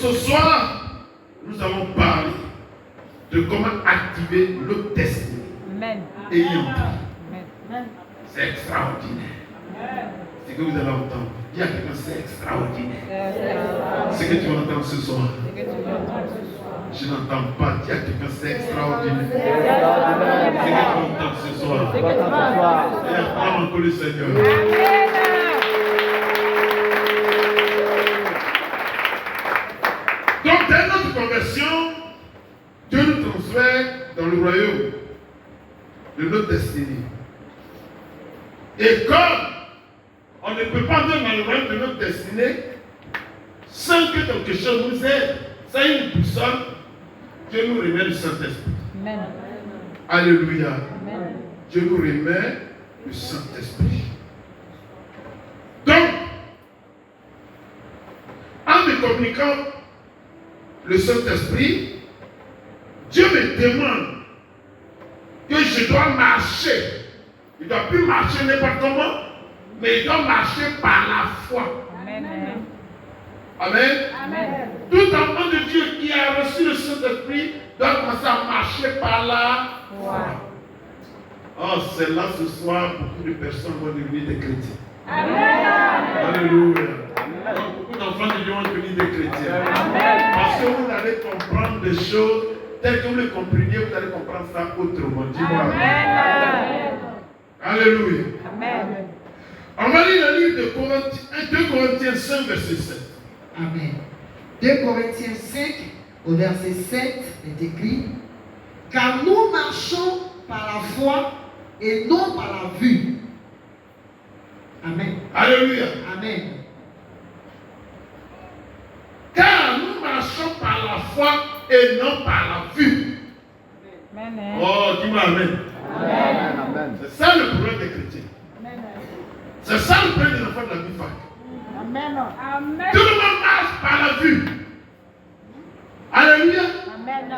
ce soir, nous allons parler de comment activer notre destinée. Amen. Et y entrer. Amen. C'est extraordinaire. C'est que vous allez entendre. Dis à quelqu'un, c'est extraordinaire. C'est que tu vas entendre ce soir. Je n'entends pas. Dis à quelqu'un, c'est extraordinaire. C'est que tu vas entendre ce soir. Et acclame encore le Seigneur. Donc, dès notre conversion, Dieu nous transfère dans le royaume de notre destinée. Et comme on ne peut pas entrer dans le royaume de notre destinée sans que quelque chose nous aide, sans une boussole, Dieu nous remet le Saint-Esprit. Amen. Alléluia. Amen. Dieu nous remet le Saint-Esprit. Donc, en me communiquant le Saint-Esprit, Dieu me demande que je dois marcher. Il ne doit plus marcher n'importe comment, mais il doit marcher par la foi. Amen. Amen. Amen. Tout enfant de Dieu qui a reçu le Saint-Esprit doit commencer à marcher par la foi. Oh, c'est là ce soir, beaucoup de personnes vont devenir des chrétiens. Amen. Alléluia. Beaucoup d'enfants de Dieu vont devenir des chrétiens. Amen. Parce que vous allez comprendre des choses telles que vous les compreniez, vous allez comprendre ça autrement. Dis-moi. Amen. Alléluia. Amen. On va lire le livre de Corinthiens, 2 Corinthiens 5, verset 7. Amen. 2 Corinthiens 5, au verset 7, est écrit: car nous marchons par la foi et non par la vue. Amen. Alléluia. Amen. Car nous marchons par la foi et non par la vue. Amen. Oh, dis-moi Amen. Amen. C'est ça le problème des chrétiens. C'est ça le problème des enfants de la vie fac. Amen. Tout le monde marche par la vue. Alléluia. Amen.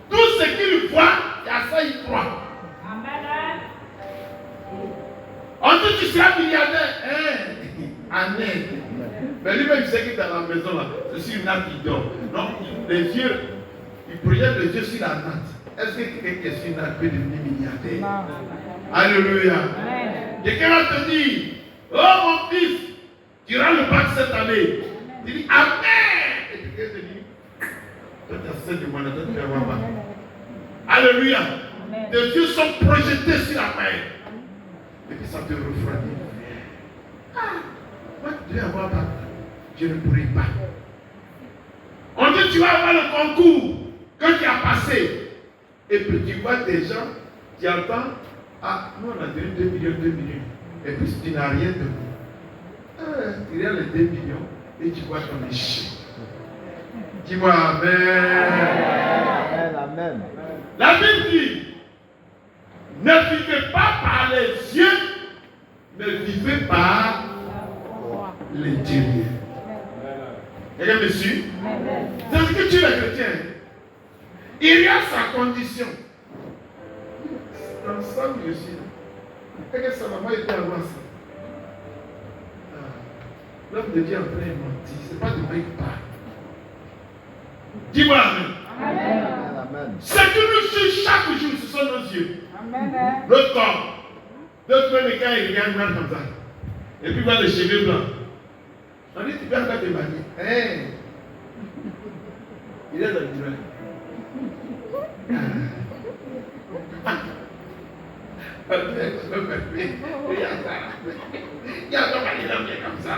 Tout ce qu'il voit, il y a ça, il croit. On dit tu seras milliardaire. Amen. Mais lui-même, il sait qu'il est dans la maison là. C'est sur une natte qui dort. Non, les yeux, il projette les yeux sur la natte. Est-ce que quelqu'un qui est sur une natte peut devenir milliardaire? Alléluia. Amen. Quelqu'un va te dire, oh mon fils, tu auras le bac cette année. Tu dis Amen. Et quelqu'un te dit, toi tu as 7 de moi, toi tu vas avoir bac. Alléluia. Tes yeux sont projetés sur la main. Et puis ça te refroidit. Moi tu devais avoir bac. Je ne pourrai pas. On dit tu vas avoir le concours. Quand tu as passé, et puis tu vois des gens, tu entends, ah, nous on a donné 2 millions, 2 millions. Et puis tu n'as rien de vous. Tu regardes les 2 millions et tu vois ton échec. Dis-moi Amen. Amen, amen. La Bible dit, ne vivez pas par les yeux, mais vivez par l'intérieur. Quelqu'un me suit? C'est ce que tu es chrétien. Il y a sa condition. Dans ça où je suis là. Et que sa maman était avant ça. L'homme de Dieu en train de mentir. Ce n'est pas de moi qui parle. Dis-moi Amen. Amen. Amen. Ce que nous sommes chaque jour, ce sont nos yeux. Amen. Notre corps. D'autres même quand ils regardent mal comme ça. Et puis ils voient les cheveux blancs. On dit, tu peux encore te marier. Il est dans le durée. Il y a encore un homme qui est comme ça.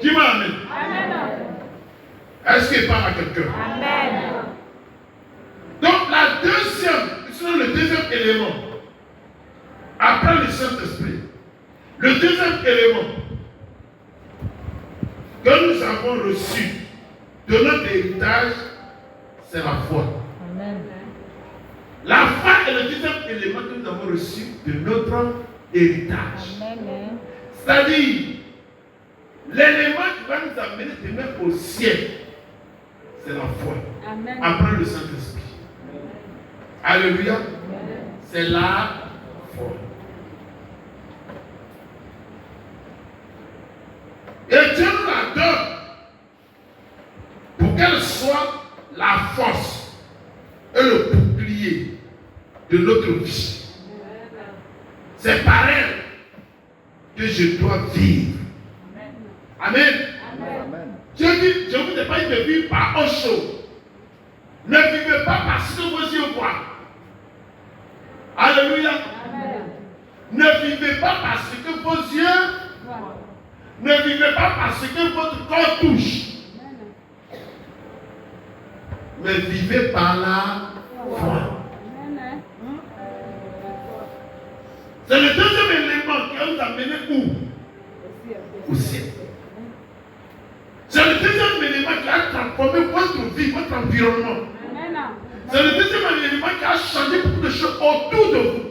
Dis-moi Amen. Est-ce qu'il parle à quelqu'un? Amen. Donc le deuxième élément, après le Saint-Esprit, le deuxième élément que nous avons reçu de notre héritage, c'est la foi. Amen. La foi est le deuxième élément que nous avons reçu de notre héritage. Amen. C'est-à-dire, l'élément qui va nous amener demain au ciel, c'est la foi. Amen. Après le Saint-Esprit. Alléluia. C'est la foi. Et Dieu nous la donne qu'elle soit la force et le bouclier de notre vie. C'est par elle que je dois vivre. Amen. Amen. Je dis, je ne vous ai pas dit de vivre par autre chose. Ne vivez pas parce que vos yeux voient. Alléluia. Ne vivez pas parce que vos yeux. Ne vivez pas parce que votre corps touche. Mais vivez par la foi. C'est le deuxième élément qui va vous amener où? Au ciel. C'est le deuxième élément qui a transformé votre vie, votre environnement. C'est le deuxième élément qui a changé beaucoup de choses autour de vous.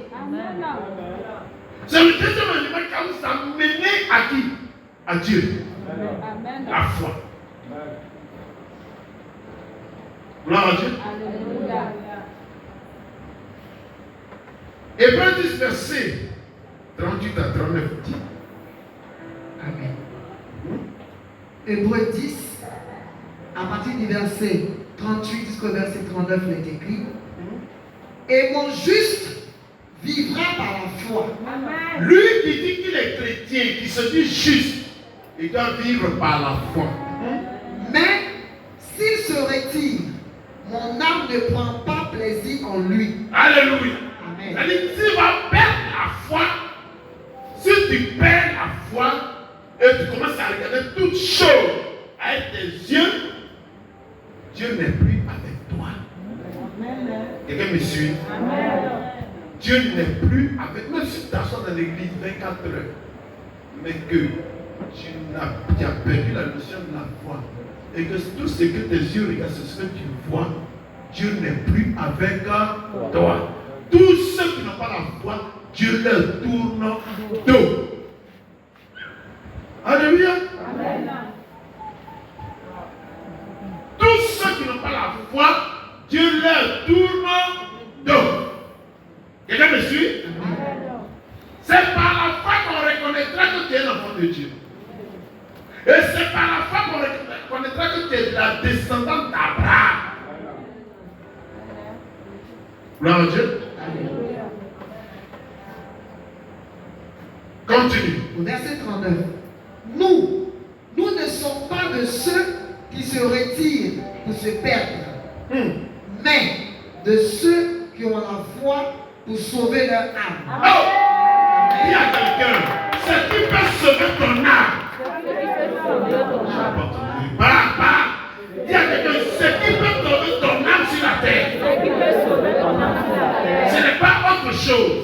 C'est le deuxième élément qui a vous amené à qui? À Dieu. La foi. Gloire à Dieu. Hébreux 10, verset 38 à 39 dit. Amen. Hébreux 10, à partir du verset 38 jusqu'au verset 39, il est écrit. Et mon juste vivra par la foi. Lui qui dit qu'il est chrétien, qui se dit juste, il doit vivre par la foi. Mais s'il se retire, mon âme ne prend pas plaisir en lui. Alléluia. Amen. C'est-à-dire, si tu vas perdre la foi, si tu perds la foi et tu commences à regarder toutes choses avec tes yeux, Dieu n'est plus avec toi. Quelqu'un me suit? Dieu n'est plus avec toi. Même si tu t'assois dans l'église 24 heures, mais que tu as perdu la notion de la foi et que tout ce que tes yeux regardent, c'est ce que tu vois, Dieu n'est plus avec toi. Tous ceux qui n'ont pas la foi, Dieu leur tourne dos. Alléluia. Tous ceux qui n'ont pas la foi, Dieu leur tourne dos. Quelqu'un me suit? C'est par la foi qu'on reconnaîtra que tu es l'enfant de Dieu. Et c'est par la foi qu'on reconnaîtra que tu es la descendante d'Abraham. Gloire à Dieu. Continue. Au verset 39. Nous ne sommes pas de ceux qui se retirent pour se perdre, mais de ceux qui ont la foi pour sauver leur âme. Oh! Il y a quelqu'un, ce qui peut sauver ton âme. Il y a quelqu'un, ce qui peut sauver ton âme sur la terre. Ce n'est pas autre chose.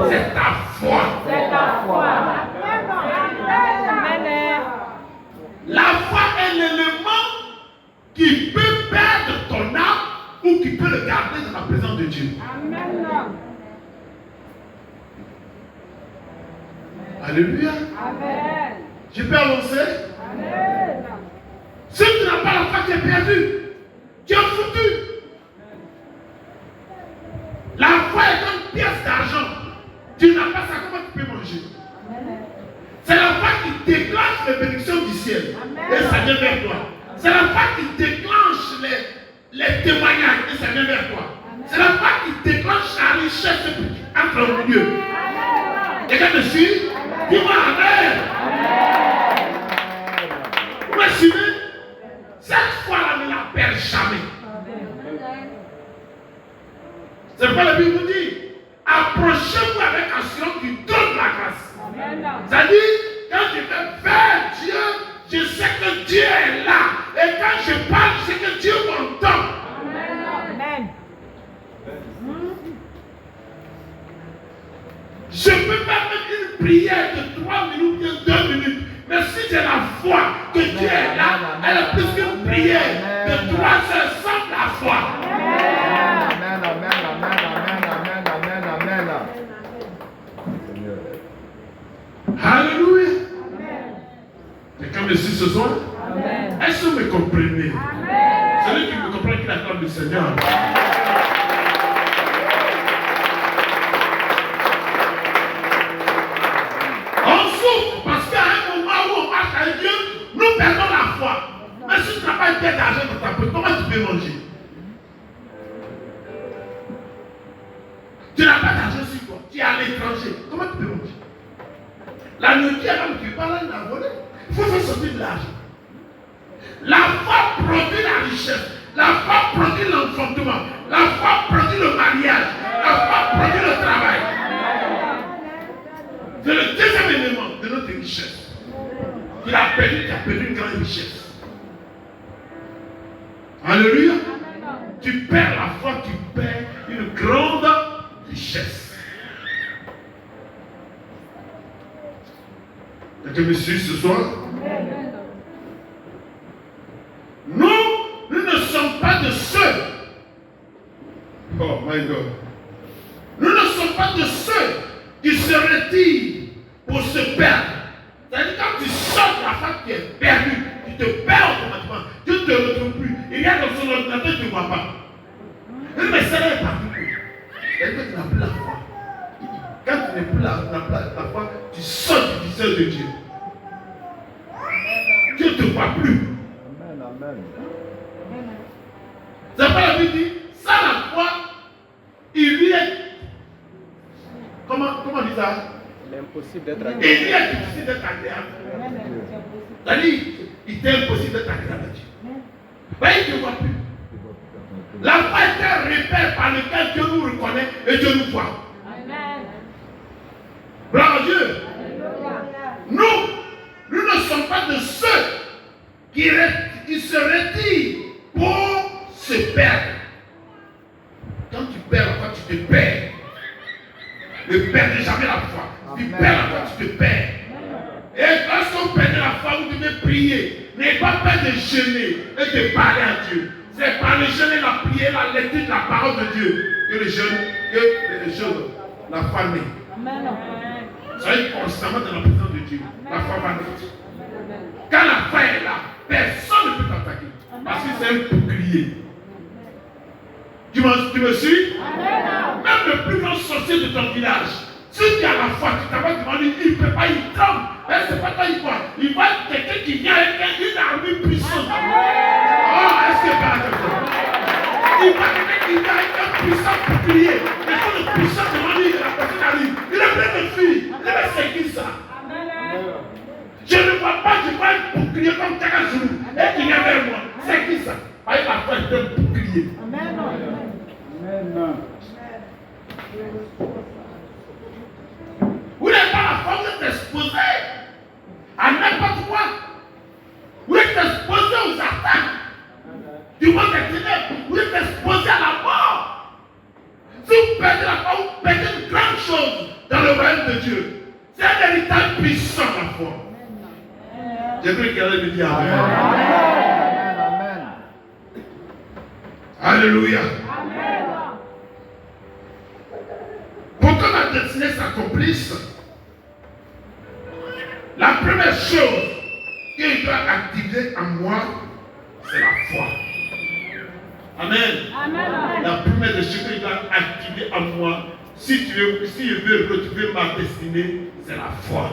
C'est ta foi. La foi est l'élément qui peut perdre ton âme ou qui peut le garder dans la présence de Dieu. Alléluia. Je peux avancer? Si tu n'as pas la foi, tu es perdu. Tu es foutu. La foi est une pièce d'argent. Tu n'as pas ça, comment tu peux manger? C'est la foi qui déclenche les bénédictions du ciel. Et ça vient vers toi. C'est la foi qui déclenche les témoignages. Et ça vient vers toi. C'est la foi qui déclenche la richesse entre au milieu. Quelqu'un me suit? Dis-moi Amen. Vous me suivez? Cette foi-là ne la perd jamais. C'est pourquoi la Bible nous dit, approchez-vous avec assurance du trône de la grâce. C'est-à-dire, quand je vais vers Dieu, je sais que Dieu est là. Et quand je parle, je sais que Dieu m'entend. Je peux pas mettre une prière de 3 minutes, bien 2 minutes. Mais si j'ai la foi que Dieu est là, elle est plus qu'une prière de 3 heures sans la foi. Amen, amen, amen, amen, amen, amen, amen. Alléluia. Quelqu'un me suit ce soir? Est-ce que vous me comprenez? Celui qui me comprend qu'il accorde le Seigneur. On souffre parce qu'à un moment où on marche avec Dieu, nous perdons la foi. Mais si tu n'as pas bien d'argent dans ta poche, comment tu peux manger? Tu n'as pas d'argent sur toi, tu es à l'étranger, comment tu peux manger? La nourriture, quand tu parles, elle a volé. Il faut faire sortir de l'argent. La foi produit la richesse, la foi produit l'enfantement, la foi produit le mariage, la foi produit le travail. C'est le deuxième élément de notre richesse. Tu as perdu une grande richesse. Alléluia. Tu perds la foi, tu perds une grande richesse. Quelqu'un me suit ce soir? Nous ne sommes pas de ceux. Oh my God. Nous ne sommes pas de ceux qui se retirent pour se perdre. C'est-à-dire quand tu sors de la foi, tu es perdu. Tu te perds automatiquement. Tu ne te retrouves plus. Il y a dans son ordinateur, tu ne vois pas. Mais ça n'est pas tout. C'est-à-dire que tu n'as plus la foi. Quand tu n'es plus la foi, tu sors du visage de Dieu. Tu ne te vois plus. Amen, amen. C'est pas la Bible dit, sans la foi, il lui est. Comment on dit ça? Il est impossible d'être Il agréable. lui est difficile d'être agréable. C'est-à-dire, il est impossible d'être agréable à Dieu. Mais il ne voit plus. La foi est un repère par lequel Dieu nous reconnaît et Dieu nous voit. Gloire à Dieu. Nous ne sommes pas de ceux qui se retirent pour se perdre. Quand tu perds la foi, tu te perds. Ne perdez jamais la foi. Tu perds la foi, tu te perds. Et lorsqu'on perd la foi, vous devez prier. N'ayez pas peur de jeûner et de parler à Dieu. C'est par le jeûne et la prière, la lecture de la parole de Dieu que les jeunes, la foi naît. Soyez constamment dans la présence de Dieu. La foi va naître. Quand la foi est là, personne ne peut t'attaquer. Parce que c'est un bouclier. Tu me suis? Même le plus grand sorcier de ton village, si tu as la foi, tu t'as demandé, il ne peut pas, il tremble. Mais c'est pas toi, il voit. Il voit quelqu'un qui vient avec une armure puissante. Oh, est-ce que par exemple, il voit quelqu'un qui vient avec un puissant bouclier. Et quand le puissant demande, la personne arrive. Il est plein de filles. Il est c'est qui ça? Je ne vois pas, je vois un bouclier comme Takazulu. Et qui vient vers moi. C'est qui ça? Avec la foi, il est un bouclier. Vous n'avez pas la foi, vous êtes exposé à n'importe quoi. Vous êtes exposé aux attaques du monde des ténèbres. Vous êtes exposé à la mort. Si vous perdez la foi, vous perdez une grande chose dans le royaume de Dieu. C'est un véritable puissant, la foi. J'aimerais qu'elle me dise Amen. Amen. Alléluia. Pour que ma destinée s'accomplisse, la première chose qu'il doit activer en moi, c'est la foi. Amen. La première des choses qu'il doit activer en moi, si je veux retrouver ma destinée, c'est la foi.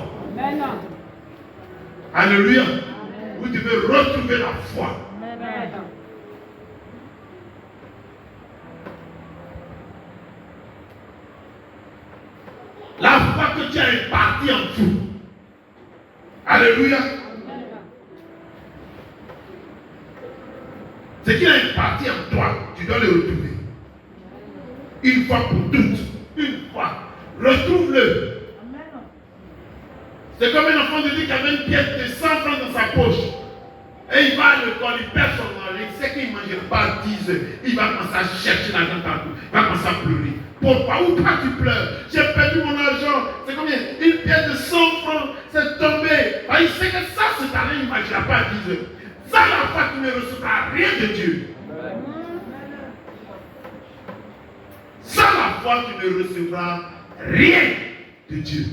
Alléluia. Vous devez retrouver la foi. La foi que tu as impartie en vous. Alléluia. Ce qu'il a imparti en toi, tu dois le retrouver. Une fois pour toutes. Une fois. Retrouve-le. C'est comme un enfant de Dieu qui avait une pièce de 100 francs dans sa poche. Et il va à l'école, il perd son argent, il sait qu'il ne mangera pas 10 heures. Il va commencer à chercher l'argent partout. Il va commencer à pleurer. Pourquoi? Ou pas tu pleures? J'ai perdu mon argent. C'est combien? Une pièce de 100 francs, c'est tombé. Il sait que ça, cet argent, il ne mangera pas à 10 heures. Sans la foi, tu ne recevras rien de Dieu. Sans la foi, tu ne recevras rien de Dieu.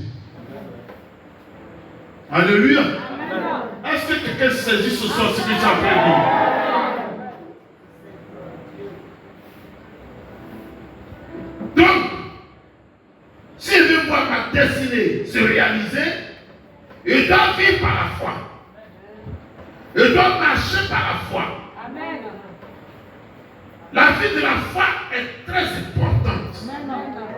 Alléluia. Est-ce que quelqu'un saisit ce soir ce que j'ai appris de dire? Donc, si je veux voir ma destinée se réaliser, je dois vivre par la foi. Je dois marcher par la foi. vie de la foi est très importante.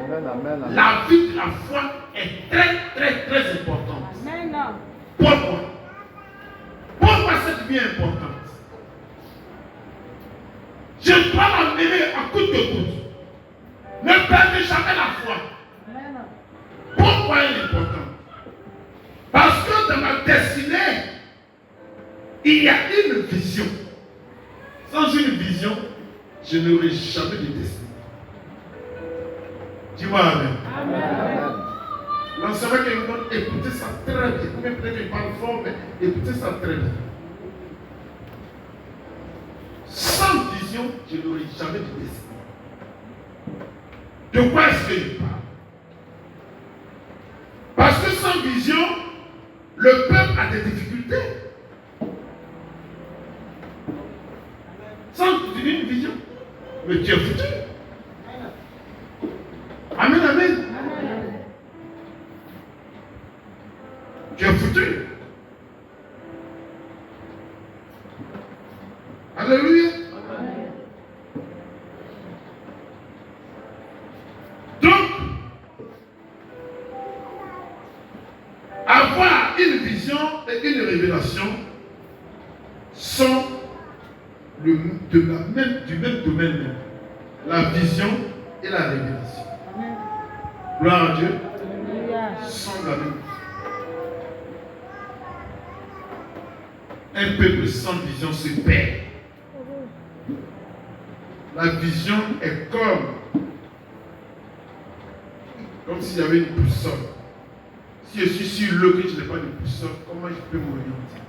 Amen, amen, amen. La vie de la foi est très, très, très importante. Pourquoi? Pourquoi cette vie est importante? Je dois la mener à coûte que coûte. Ne perdez jamais la foi. Pourquoi elle est importante? Parce que dans ma destinée, il y a une vision. Sans une vision, je n'aurai jamais de destinée. Dis-moi Amen. Amen. L'enseignement qu'il me donne, écoutez ça très bien. Même peut-être qu'il parle fort, mais écoutez ça très bien. Sans vision, je n'aurai jamais de destinée. De quoi est-ce que je parle? Parce que sans vision, le peuple a des difficultés. Sans une vision, mais tu es foutu. Amen, amen. Tu es foutu. Alléluia. Donc, avoir une vision et une révélation sont du même domaine même. La vision et la révélation. Gloire à Dieu. Sont la même. Un peuple sans vision se perd. La vision est comme s'il y avait une boussole. Si je suis sur l'eau que je n'ai pas de boussole, comment je peux m'orienter?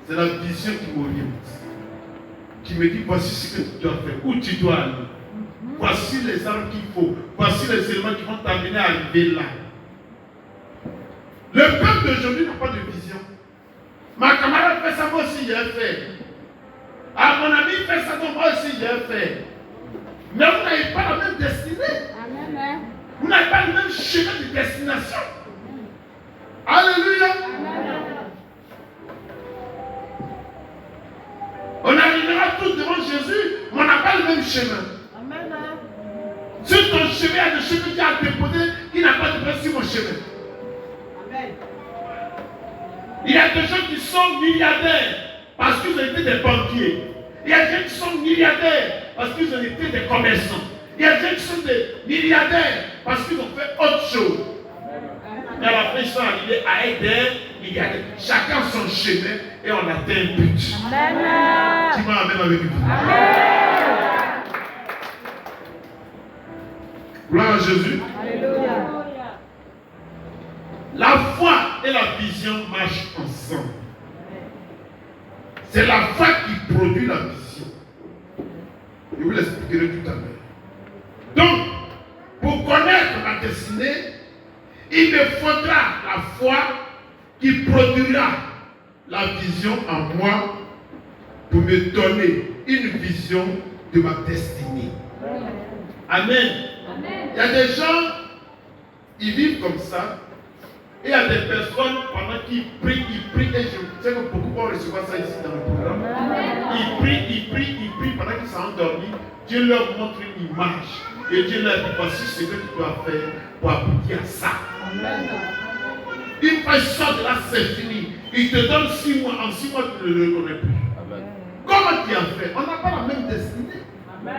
C'est la vision qui m'oriente. Qui me dit voici ce que tu dois faire, où tu dois aller. Voici les armes qu'il faut. Voici les éléments qui vont t'amener à arriver là. Le peuple d'aujourd'hui n'a pas de vision. Ma camarade fait ça, moi aussi j'ai fait. Ah, mon ami fait ça, donc moi aussi j'ai fait. Mais vous n'avez pas la même destinée. Vous n'avez pas le même chemin de destination. Alléluia. On arrivera tous devant Jésus, mais on n'a pas le même chemin. Sur ton chemin, il y a des chemins qui a déposé qui n'a pas de place sur mon chemin. Il y a des gens qui sont milliardaires parce qu'ils ont été des banquiers. Il y a des gens qui sont milliardaires parce qu'ils ont été des commerçants. Il y a des gens qui sont des milliardaires parce qu'ils ont fait autre chose. Mais à la fin, ils sont arrivés à être des milliardaires. Chacun son chemin et on atteint un but. Tu m'as amené avec vous. Gloire à Jésus. Alléluia. La foi et la vision marchent ensemble. C'est la foi qui produit la vision. Je vous l'expliquerai tout à l'heure. Donc, pour connaître ma destinée, il me faudra la foi qui produira la vision en moi pour me donner une vision de ma destinée. Amen. Il y a des gens, ils vivent comme ça. Et il y a des personnes pendant qu'ils prient, et je sais que beaucoup vont recevoir ça ici dans le programme. Ils prient pendant qu'ils sont endormis. Dieu leur montre une image. Et Dieu leur dit voici ce que tu dois faire pour aboutir à ça. Une fois ils sortent de là, c'est fini. Il te donne 6 mois. En 6 mois, tu ne le reconnais plus. Amen. Comment tu as fait? On n'a pas la même destinée. Amen.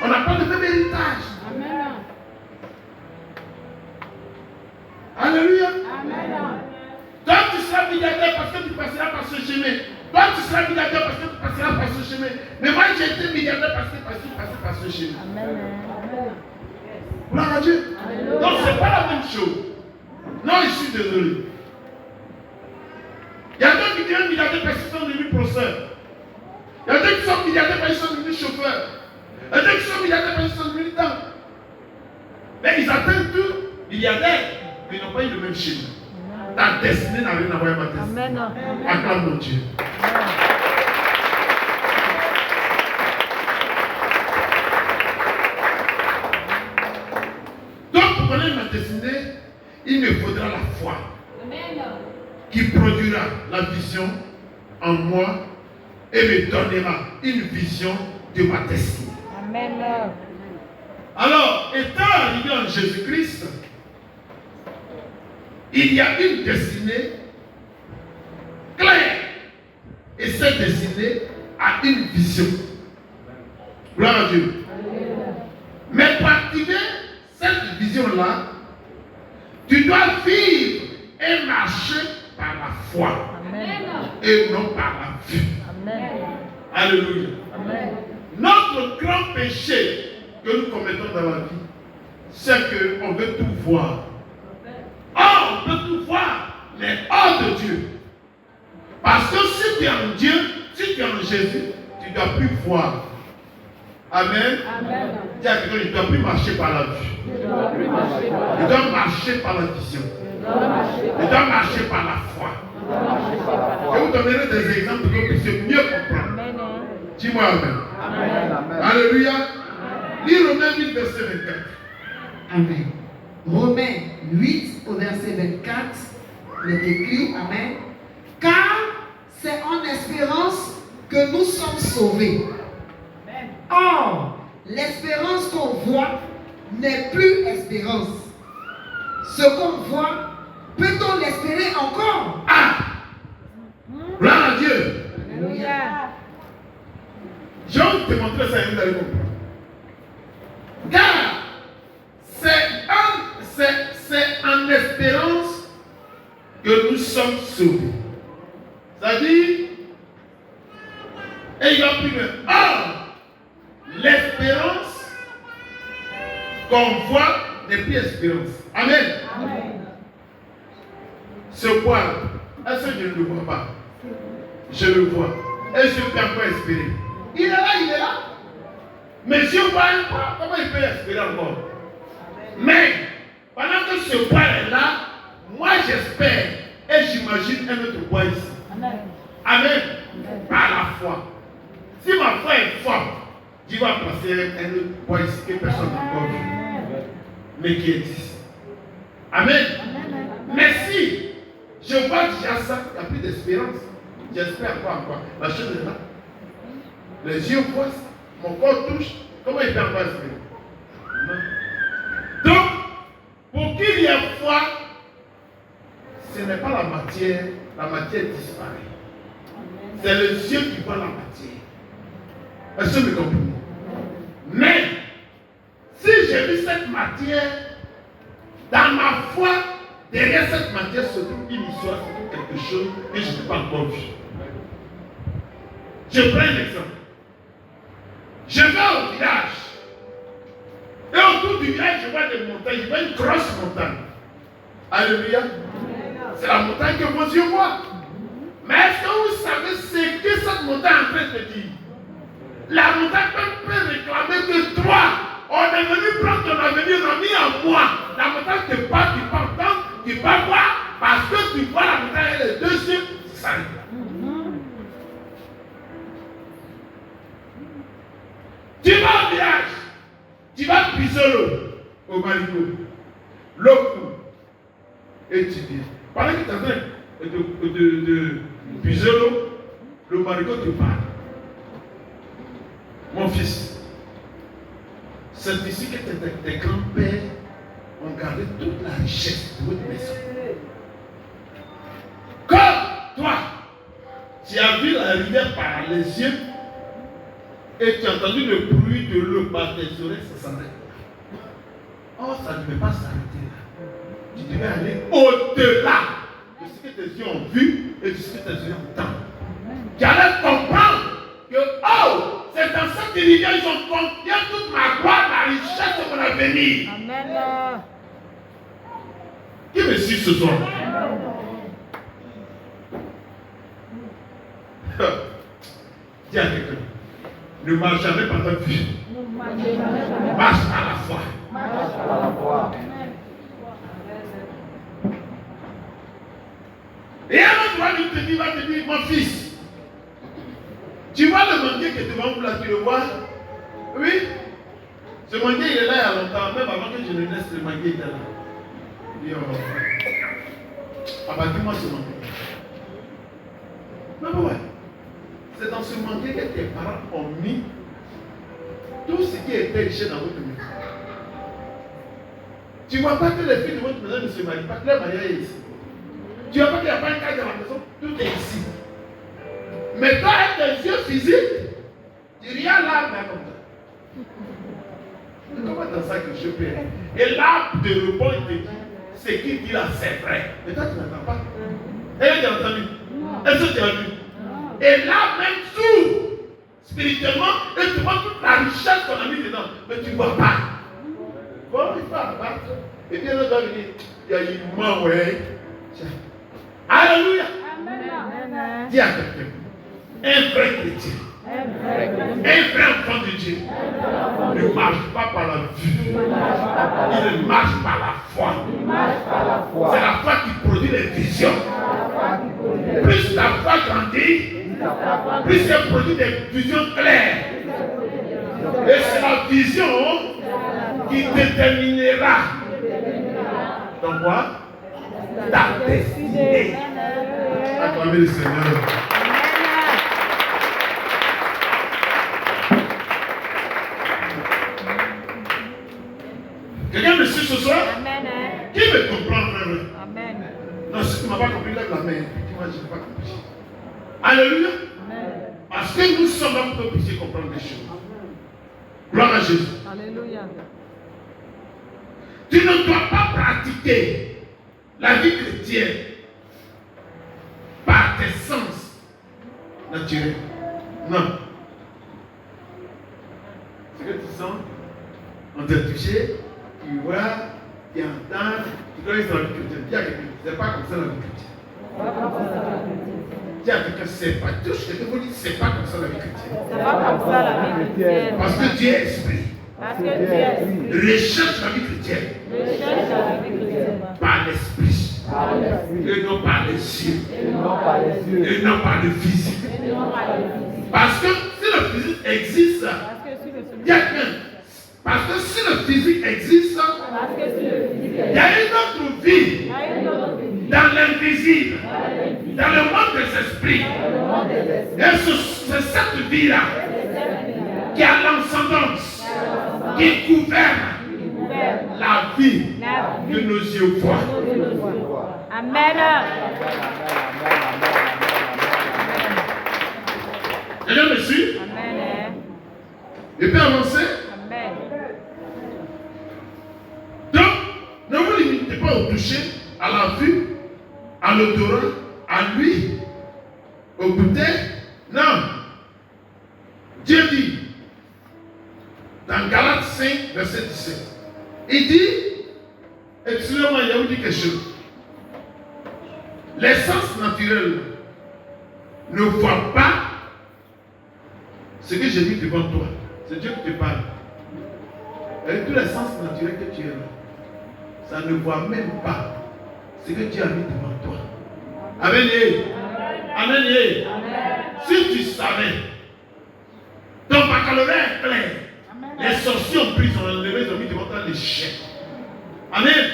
On n'a pas le même héritage. Amen. Alléluia. Amen. Toi, tu seras milliardaire parce que tu passeras par ce chemin. Toi, tu seras milliardaire parce que tu passeras par ce chemin. Mais moi, j'ai été milliardaire parce que je suis passé par ce chemin. Amen. Gloire à Dieu. Alléluia. Donc, ce n'est pas la même chose. Non, je suis désolé. Il y a d'autres qui deviennent milliardaires parce qu'ils sont devenus professeurs. Il y a d'autres qui sont milliardaires parce qu'ils sont devenus chauffeurs. Il y a d'autres qui sont milliardaires parce qu'ils sont devenus militants. Mais ils atteignent tout milliardaires. Mais ils n'ont pas eu le même chemin. Ta destinée n'a rien à voir avec ma destinée. Amen. Acclame mon Dieu. Donc, pour connaître ma destinée, il me faudra la foi. Amen. Qui produira la vision en moi et me donnera une vision de ma destinée. Amen. Alors, étant arrivé en Jésus-Christ, il y a une destinée claire. Et cette destinée a une vision. Gloire à Dieu. Mais pour activer cette vision-là, tu dois vivre et marcher par la foi. Amen. Et non par la vue. Amen. Alléluia. Amen. Notre grand péché que nous commettons dans la vie, c'est qu'on veut tout voir. Or, on peut tout voir, mais hors de Dieu. Parce que si tu es en Dieu, si tu es en Jésus, tu ne dois plus voir. Amen. Amen. Dis à quelqu'un, tu ne dois plus marcher par la vue. Je dois plus marcher par Tu dois marcher par la vision. Je dois marcher Tu dois marcher par la foi. Je vous donnerai des exemples pour que vous puissiez mieux comprendre. Amen. Dis-moi Amen. Amen. Amen. Alléluia. Lis Romains 8, verset 24. Amen. Romains 8 au verset 24, il est écrit, Amen. Car c'est en espérance que nous sommes sauvés. Or, l'espérance qu'on voit n'est plus espérance. Ce qu'on voit, peut-on l'espérer encore? Ah! Gloire à Dieu. Alléluia. Je vais te montrer ça et vous allez comprendre. Car c'est en espérance que nous sommes sauvés. C'est-à-dire, ayant plus de. Or, l'espérance qu'on voit n'est plus espérance. Amen. Amen. Ce poil, est-ce que je ne le vois pas? Je le vois. Et je peux encore espérer. Il est là, il est là. Mais je ne vois pas. Comment il peut espérer encore? Mais, pendant que ce poil est là, moi j'espère et j'imagine un autre poil ici. Amen. Amen. Par la foi. Si ma foi est forte, Dieu va placer un autre poil ici que personne n'a encore vu. Mais qui existe. Amen. Mais si je vois déjà ça, il n'y a plus d'espérance. J'espère quoi encore? La chose est là. Les yeux voient ça. Mon corps touche. Comment il peut encore espérer? Non. Donc, pour qu'il y ait foi, ce n'est pas la matière disparaît. C'est les yeux qui voient la matière. Est-ce que vous comprenez? Mais, si j'ai vu cette matière, dans ma foi, derrière cette matière se trouve une histoire, se trouve quelque chose que je n'ai pas encore vu. Je prends un exemple. Je vais au village. Et autour du village, je vois des montagnes. Je vois une grosse montagne. Alléluia. C'est la montagne que vos yeux voient. Mais est-ce que vous savez ce que cette montagne est en train de dire? La montagne peut réclamer que toi, on est venu prendre ton avenir, on a mis en moi. La montagne te parle, tu peux entendre, tu peux voir, parce que tu vois la montagne et les deux yeux s'arrêtent. Tu vas au village, tu vas puiser l'eau au marigot. L'eau coule. Et tu viens. Pendant que tu es en train de puiser l'eau, le marigot te parle. Mon fils, c'est ici que tes grands-pères ont gardé toute la richesse de votre maison. Comme toi, tu as vu la rivière par les yeux et tu as entendu le bruit de l'eau par tes oreilles, ça s'arrête. Or, ça ne devait pas s'arrêter là. Tu devais aller au-delà de ce que tes yeux ont vu et de ce que tes yeux entendent. Tu allais comprendre que, oh, c'est dans cette rivière ils ont confié toute ma gloire, ma richesse et mon avenir. Amen. Qui me suit ce soir? Dis à quelqu'un, ne marche jamais par ta vue. Marche par la foi. Par la foi. Et un autre va te dire, mon fils, tu vois le manguier qui est devant vous là, tu le vois? Oui? Ce manguier il est là il y a longtemps, même avant que je ne naisse, le manguier était là. Il dit, oh, abattez-moi ce manguier. Mais ouais, c'est dans ce manguier que tes parents ont mis tout ce qui est péché dans votre maison. Tu ne vois pas que les filles de votre maison ne se marient pas, que leur mariage est ici. Tu ne vois pas qu'il n'y a pas un cadre dans la maison, tout est ici. Mais toi, avec tes yeux physiques, tu regardes l'arbre là comme ça. Comment dans ça que je peux? Et l'arbre de repos, il te dit, ce qu'il dit là, c'est vrai. Mais toi, tu n'entends pas. Et tu as entendu? Est-ce que tu as vu? Et là, même tout, spirituellement, et tu vois toute la richesse qu'on a mis dedans, mais tu ne vois pas. Bon, il faut abattre. Et bien, l'autre va venir, il y a une main, ouais. Alléluia. Amen. Dis à quelqu'un, un vrai chrétien, un vrai enfant de Dieu, ne marche pas par la vue, il ne marche par la foi. C'est la foi qui produit les visions. Plus la foi grandit, plus elle produit des visions claires. Et c'est la vision qui déterminera ton quoi? Ta destinée. Acclamez le Seigneur. Quelqu'un me suit ce soir? Qui me comprend, frère? Amen. Non, si tu ne m'as pas compris, lève la main. Dis-moi, je n'ai pas compris. Alléluia. Parce que nous sommes là pour que puissiez comprendre des choses. Gloire à Jésus. Alléluia. Tu ne dois pas pratiquer la vie chrétienne par tes sens naturels. Non. Ce que tu sens, on t'a touché, tu vois, tu entends, tu connais la vie chrétienne. Dis à quelqu'un, c'est pas comme ça la vie chrétienne. Dis à quelqu'un, c'est pas. Touche quelqu'un, vous dites, c'est pas comme ça la vie chrétienne. C'est pas comme ça la vie chrétienne. Parce que Dieu est esprit. Parce que Dieu est esprit. Recherche la vie chrétienne Recherche la vie chrétienne. par l'esprit. Et non par les yeux. Et non par le physique. Parce que si le physique existe, il y a qu'un. Parce que si le physique existe, il y a une autre vie dans l'invisible, dans le monde des esprits. Et c'est cette vie-là qui a l'ascendance, qui gouverne la vie que nos yeux voient. Amen. Quelqu'un me suit? Amen. Je peux avancer? Amen. Donc, ne vous limitez pas au toucher, à la vue, à l'odorat, à l'huile, au goûter. Non. Dieu dit, dans Galates 5, verset 17, il dit, excusez-moi, il y a vous dit quelque chose. Les sens naturels ne voient pas ce que j'ai mis devant toi. C'est Dieu qui te parle. Avec tous les sens naturels que tu as là, ça ne voit même pas ce que Dieu a mis devant toi. Amen. Amen. Si tu savais, ton baccalauréat est clair. Les sorciers ont pris, ils ont enlevé, ils ont mis devant toi l'échec. Amen.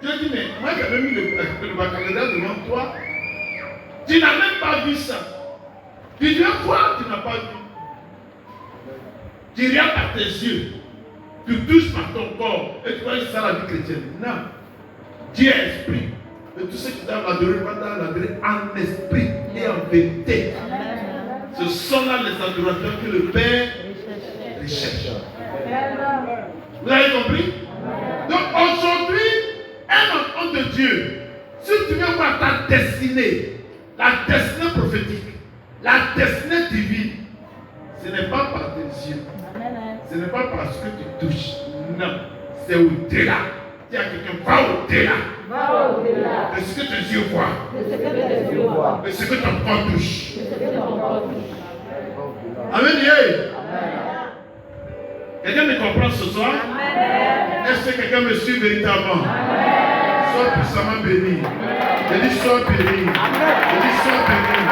Dieu dit, mais moi qui avais mis le baccalauréat devant toi, tu n'as même pas vu ça. Tu dois voir, tu n'as pas vu. Tu regardes par tes yeux, tu touches par ton corps et tu vois que c'est ça la vie chrétienne. Non. Dieu est esprit. Et tout ce qui doivent l'adorer, l'adorer en esprit et en vérité. Ce sont là les adorateurs que le Père recherche. Vous avez compris? Donc aujourd'hui, un enfant de Dieu, si tu veux voir ta destinée, la destinée prophétique, la destinée divine, ce n'est pas par tes yeux. Ce n'est pas parce que tu touches. Non. C'est au-delà. Dis à quelqu'un, va au-delà. De ce que tes yeux voient. De ce que ton corps touche. Amen. Quelqu'un me comprend ce soir? Est-ce que quelqu'un me suit véritablement? Sois puissamment béni. Je dis sois béni. Je dis sois béni.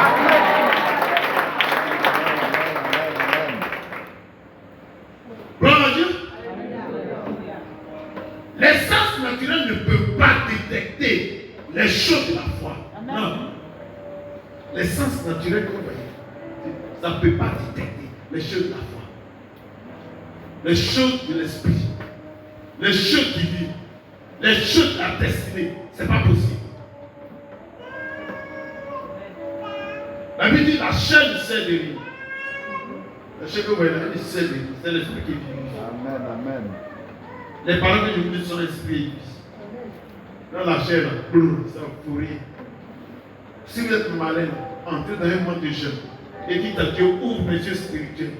Gloire à Dieu. Les sens naturels ne peuvent pas détecter les choses de la foi. Non. Les sens naturels que vous voyez, ça ne peut pas détecter les choses de la foi. les choses de l'esprit, les choses divines, les choses de la destinée. Ce n'est pas possible. La Bible dit la chair ne sert de rien. La chair que vous voyez là, elle ne sert de rien. C'est l'esprit qui vit. Amen, amen. Les paroles que je vous dis sont l'esprit et l'église. Dans la chair, là, ça ne faut rien. Si vous êtes malin, entrez dans un monde de jeûne et dites à Dieu, ouvre mes yeux spirituels,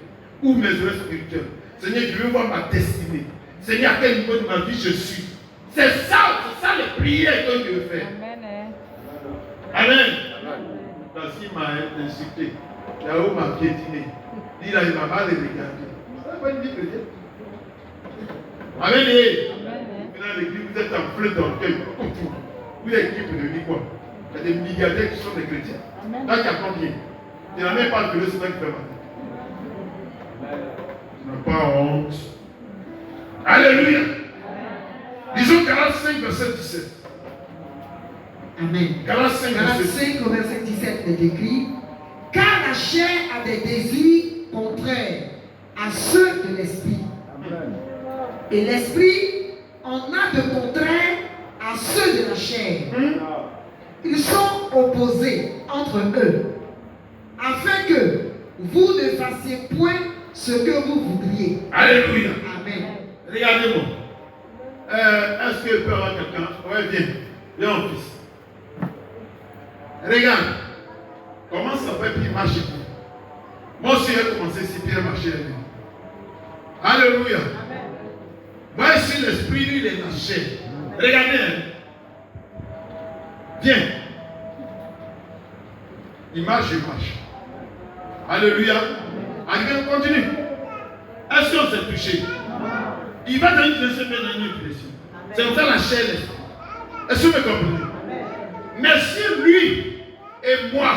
ouvre mes oreilles spirituelles. Seigneur, je veux voir ma destinée. Seigneur, à quel niveau de ma vie je suis. C'est ça les prières que je veux faire. Amen. Quand m'a insulté, Yahoo m'a piétiné. Il a mal regardé. Ça va une vie chrétienne. Amen. Maintenant, l'église, vous êtes en plein d'orgueil. Vous êtes équipe de vie quoi? Il y a des milliardaires qui sont des chrétiens. Là, il y a combien? Il n'a même pas de c'est ça qui fait mal. Tu n'as pas honte. Alléluia. Disons 45, verset 17. Amen. 45, 45 au verset 17 est écrit: car la chair a des désirs contraires à ceux de l'esprit. Amen. Et l'esprit en a de contraires à ceux de la chair. Ils sont opposés entre eux, afin que vous ne fassiez point ce que vous voudriez. Alléluia. Amen. Regardez-moi. Est-ce que peut avoir quelqu'un? Ouais, viens. Viens, mon fils. Regarde. Comment ça fait puis marcher? Moi aussi, j'ai commencé si bien marcher. Alléluia. Moi, ici, l'esprit, lui, il est dans la chair. Regardez. Viens. Il marche, je marche. Alléluia. Allez, continue. Est-ce qu'on s'est touché? Il va dans une direction, mais dans une autre direction. C'est comme ça la chair, l'esprit. Est-ce que vous me comprenez? Mais si lui et moi,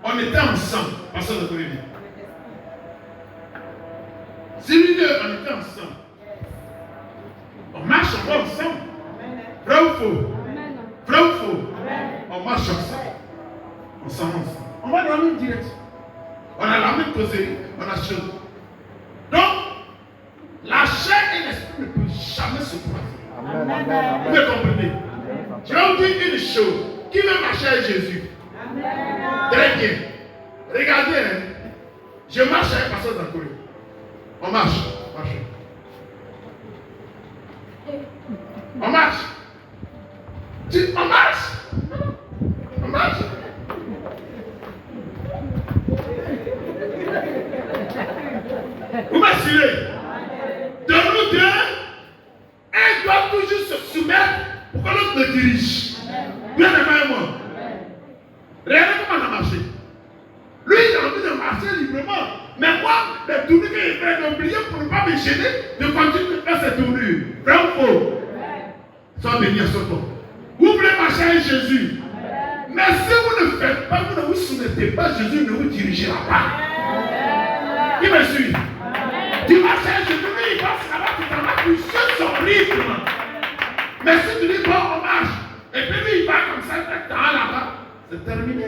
on était ensemble, personne ne connaît bien. Si lui et deux, on était ensemble, on marche, on va ensemble. Vrai ou faux? Vrai ou faux? On marche ensemble. On s'en va ensemble. On va dans la même direction. On a la même causerie, on a chose. Donc, la chair et l'esprit ne peuvent jamais se croiser. Amen, amen, Vous me amen. comprenez? Je vais vous dire une chose. Qui veut marcher avec Jésus? Très bien. Regardez, hein. Je marche avec Pasteur Zakouri. On marche. On marche. On marche. On marche. Vous m'assurez? De nous deux, un doit toujours se soumettre pour que l'autre me dirige. Bien aimé moi. Regardez comment on a marché. Lui, il a envie de marcher librement. Mais moi, les tournures qu'il fait, d'oublier pour ne pas me gêner, de continuer de faire ces tournures. Vrai ou faux? Sois béni à ce temps. Vous voulez marcher avec Jésus. Mais si vous ne faites pas, vous ne vous soumettez pas, Jésus ne vous dirigera pas. Qui me suit? Tu marches avec Jésus, lui, il passe là-bas, tu t'en vas, tu suis son rythme. Mais si tu dis, bon, on marche, et puis lui, il va comme ça, dans là-bas, c'est terminé.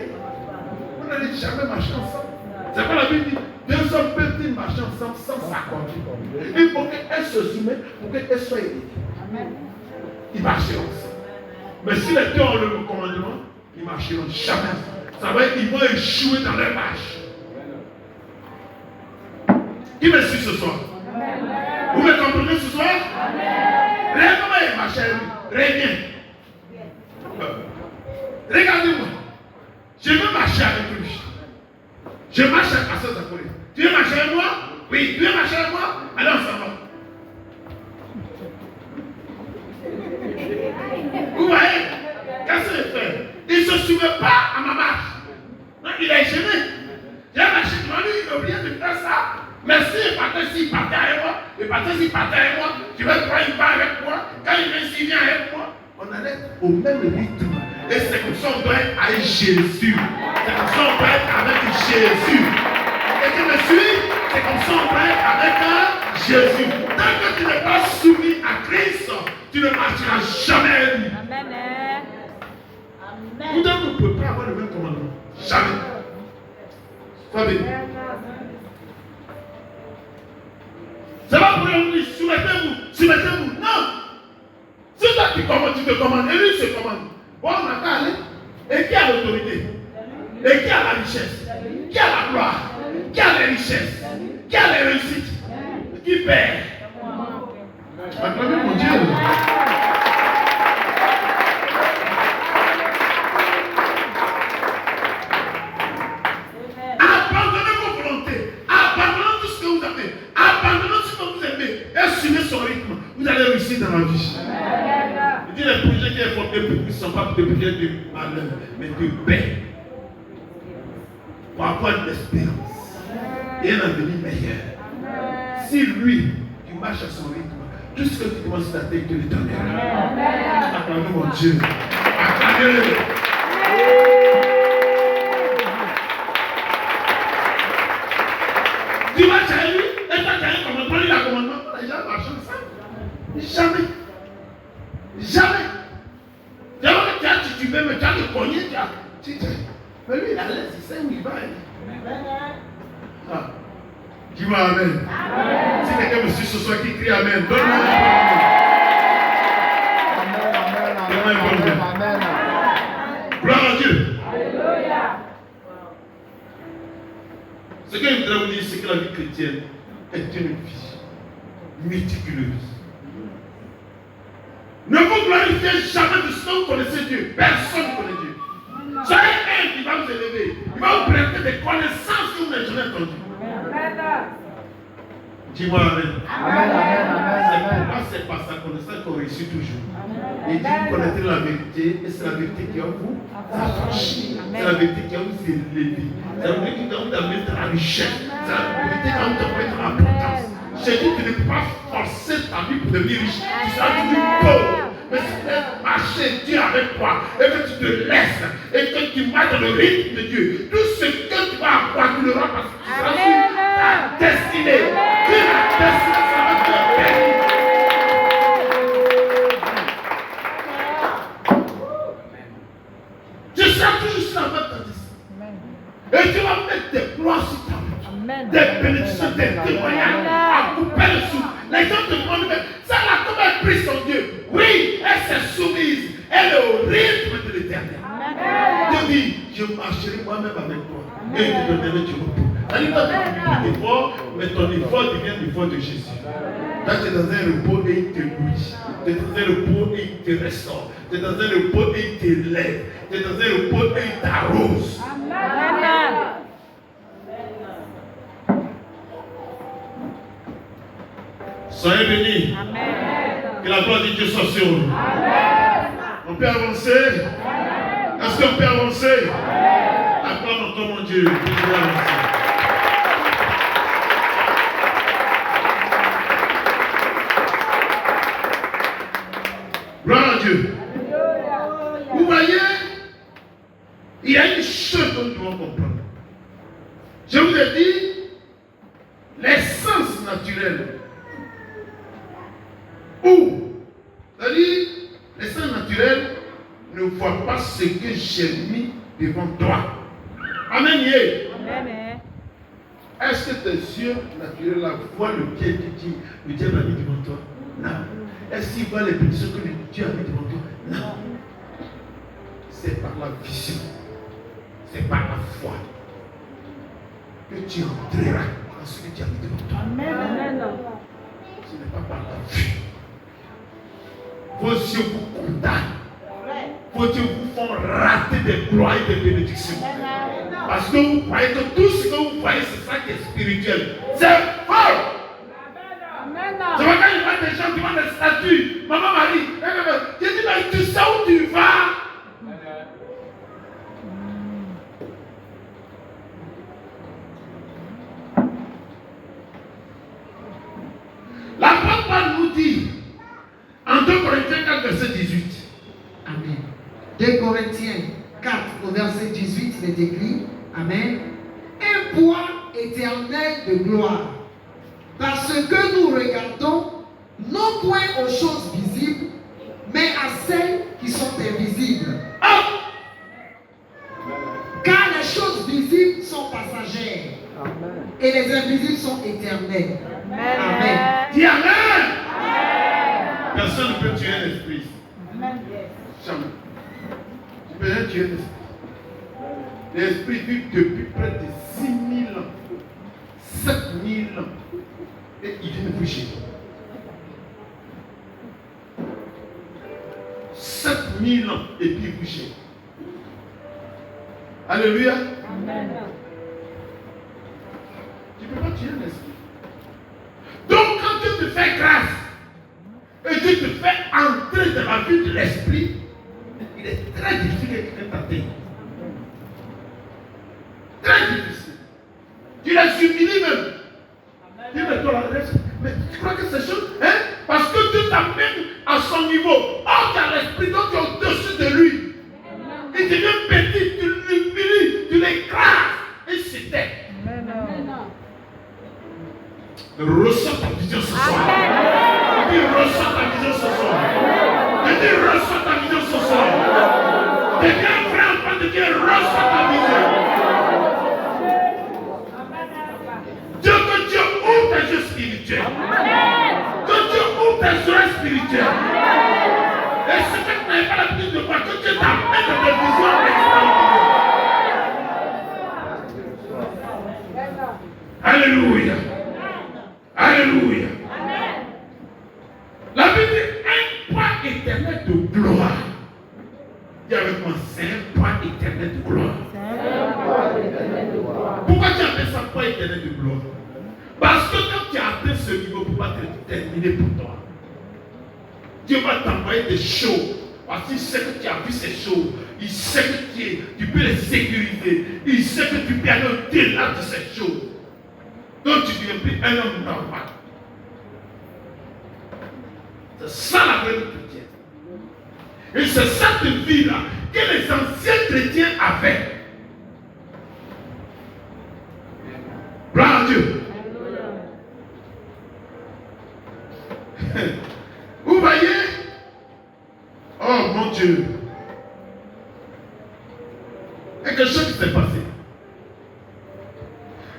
Vous n'allez jamais marcher ensemble. C'est pas la Bible dit, deux hommes peuvent-ils marcher ensemble sans s'accorder. Il faut qu'elles se soumettent pour qu'elles soient aidées. Ils marcheront ensemble. Mais si les deux ont le commandement, ils ne marcheront jamais. Ça va être, ils vont échouer dans leur marche. Qui me suit ce soir? Vous me comprenez ce soir? Regardez comment il marche avec lui. Reviens. Regardez-moi. Je veux marcher avec lui. Je marche avec Pasteur Zakouri. Tu veux marcher avec moi? Oui. Tu veux marcher avec moi? Allez, on s'en va. Vous voyez? Qu'est-ce qu'il fait? Il ne se souvient pas à ma marche. Donc il est gêné. J'ai marché devant lui, il a oublié de faire ça. Mais s'il partait avec moi, tu veux prendre une part avec moi, quand il vient s'il vient avec moi, on allait au même rythme. Et c'est comme ça qu'on doit être avec Jésus. C'est comme ça qu'on doit être avec Jésus. Et tu me suis? C'est comme ça qu'on doit être avec Jésus. Tant que tu n'es pas soumis à Christ, tu ne marcheras jamais avec lui. Vous ne pouvez pas avoir le même commandement. Jamais. Sois béni. C'est pas après on dit soumettez-vous, soumettez-vous. Non. C'est toi qui commandes, tu te commandes, et lui se commande. Bon, on n'a qu'à aller. Et qui a l'autorité? Et qui a la richesse? Qui a la gloire? Qui a les richesses? Qui a les réussites? Qui perd? Acclamez mon Dieu. Abandonnez vos volontés. Abandonnez tout ce que vous avez. Abandonnez ce que vous aimez. Et suivez son rythme. Vous allez réussir dans la vie. Il dit les projets qui sont formés pour vous ne sont pas des projets de malheur, mais de paix. Pour avoir de l'espérance et un avenir meilleur. Si lui, tu marches à son rythme, tout ce que tu commences à tête, tu le donneras. Acclamez mon Dieu. Acclamez-le. Tu marches à lui, et toi tu as un commandement, il a un commandement. Les gens marchent ensemble. Jamais. Jamais. Jamais tu as titubé, mais tu as le cogné, tu as. Mais lui, il a l'aise, il sait où il va. Ah. Dis-moi Amen. Si quelqu'un me suit ce soir qui crie Amen, donne-moi Amen. gloire à Dieu. Alléluia. Ce que je voudrais vous dire, c'est que la vie chrétienne est une vie méticuleuse. Ne vous glorifiez jamais de ce que vous connaissez Dieu. Personne ne connaît Dieu. Soyez un qui va vous élever. Il va vous prêter des connaissances que vous n'avez jamais entendues. Dis-moi Amen. C'est par sa connaissance qu'on réussit toujours. Il dit vous connaîtrez la vérité et c'est la vérité qui va vous affranchir. C'est la vérité qui va vous élever. C'est la vérité qui va vous amener dans la richesse. C'est la vérité qui va vous amener dans l'abondance. Je dis tu ne peux pas forcer ta vie pour devenir riche. Tu seras toujours pauvre. Mais si tu laisses marcher Dieu avec toi et que tu te laisses et que tu marches dans le rythme de Dieu, tout ce que tu vas avoir, tu l'auras parce que tu seras sur ta destinée. Que la destinée, ça va te bénir. Tu seras toujours sur la même destinée. Et tu vas mettre des gloires sur ta vie. Des bénédictions, des témoignages à couper le souffle. Les gens te demandent, mais ça là, comment elle prie son Dieu? Oui, elle s'est soumise. Elle est au rythme de l'éternel. Dieu dit, je marcherai moi-même avec toi. Et je te donnerai du repos. C'est-à-dire que tu as des efforts, mais ton effort devient l'effort de Jésus. Là, tu es dans un repos et il te nourrit. Tu es dans un repos et il te restaure. Tu es dans un repos et il t'élève. Tu es dans un repos et il t'arrose. Amen. Soyez bénis. Amen. Que la gloire de Dieu soit sur nous. Amen. On peut avancer? Est-ce qu'on peut avancer? Acclame encore mon Dieu. On peut avancer. Gloire à Dieu. Vous voyez, il y a une chose que nous devons comprendre. Je vous ai dit, les sens naturels. Ou, c'est-à-dire, les sens naturels ne voient pas ce que j'ai mis devant toi. Amen. Amen. Est-ce que tes yeux naturels là voient le bien que Dieu a mis devant toi? Non. Est-ce qu'ils voient les bénédictions que Dieu a mis devant toi? Non. C'est par la vision. C'est par la foi que tu entreras dans ce que Dieu a mis devant toi. Amen. Ce n'est pas par la vue. Vos yeux vous condamnent. Vos yeux vous font rater des gloires et des bénédictions. Parce que vous croyez que tout ce que vous voyez, c'est ça qui est spirituel. C'est faux. C'est pourquoi je vois des gens qui vendent des statues. Maman Marie, je dis, mais tu sais où tu vas? L'apôtre Paul nous dit, en 2 Corinthiens 4, verset 18. Amen. 2 Corinthiens 4, au verset 18, il est écrit, Amen. Un poids éternel de gloire. Parce que nous regardons non point aux choses visibles, mais à celles qui sont invisibles. Oh! Car les choses visibles sont passagères, Amen. Et les invisibles sont éternels. Amen. Amen. Dis Amen. Personne ne peut tuer un esprit. Jamais. Tu peux rien tuer un esprit. L'esprit vit depuis près de 6000 ans, 7000 ans. Et il vient de bouger. 7000 ans et puis bouger. Alléluia. Amen. Tu ne peux pas tuer un esprit. Donc quand Dieu te fait grâce et Dieu te fait entrer dans la vie de l'esprit, il est très difficile que quelqu'un t'atteigne. Très difficile. Tu les humilies même. Dis mais toi la reste. Mais tu crois que c'est chose, hein? Parce que Dieu t'amène à son niveau. Or tu as l'esprit, donc tu es au-dessus de lui. Il devient petit, tu l'humilies, tu l'écrases. Et c'était. Ressens ta vision ce soir. Dis ressens ta vision ce soir. Dis ressens ta vision ce soir. Deviens un vrai enfant de Dieu, ressens ta vision. Dieu, que Dieu ouvre tes yeux spirituels. Que Dieu ouvre tes oreilles spirituelles. Et ce que tu n'avais pas l'habitude de voir, que Dieu t'amène dans des visions extraordinaires. Alléluia. Alléluia. La Bible dit un point éternel de gloire. Dis avec moi, c'est un point éternel de gloire. Pourquoi tu appelles ça point éternel de gloire? Parce que quand tu as atteint ce niveau, pour pas te terminer pour toi. Dieu va t'envoyer des choses. Parce qu'il sait que tu as vu ces choses. Il sait que tu peux les sécuriser. Il sait que tu peux aller au-delà de ces choses. Donc tu ne deviens plus un homme normal. C'est ça la vraie vie chrétienne. Et c'est cette vie-là que les anciens chrétiens avaient. Gloire à Dieu. Vous voyez? Oh mon Dieu. Et quelque chose qui s'est passé.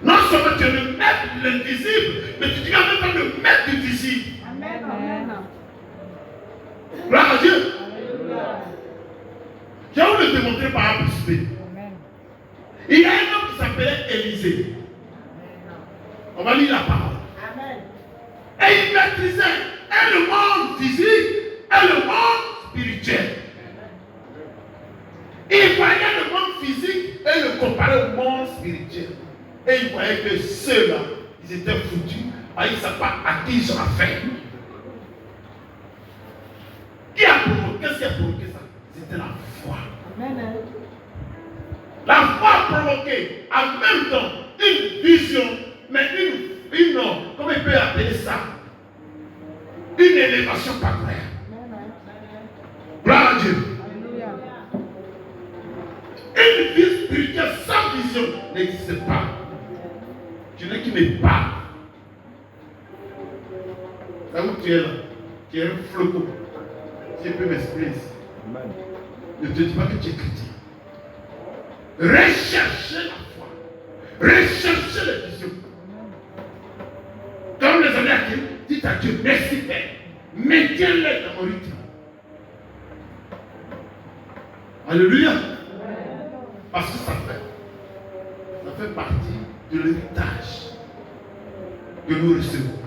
Non seulement tu es le maître de l'invisible, mais tu dis en même temps le maître du visible. Amen. Gloire à Dieu. Je vais vous le démontrer par un principe. Il y a un homme qui s'appelait Élisée. On va lire la parole. Et il maîtrisait et le monde physique et le monde spirituel. Il voyait le monde physique et le comparait au monde spirituel. Et il voyait que ceux-là, ils étaient foutus. Ils ne savent pas à qui ils ont affaire. Qui a provoqué? Qu'est-ce qui a provoqué ça? C'était la foi. La foi a provoqué en même temps une vision, mais une comment il peut appeler ça? Une élévation par terre. Gloire à Dieu. Une vie spirituelle sans vision n'existe pas. Je n'ai qui me parle. Là où tu es là, tu es un flocon. Tu peux m'exprimer. Ne te dis pas que tu es chrétien. Recherchez la foi. Recherchez la vision. Comme les années à Dieu, dites à Dieu, merci Père. Maintiens-les dans mon rythme. Alléluia. Parce que ça fait partie de l'héritage que nous recevons.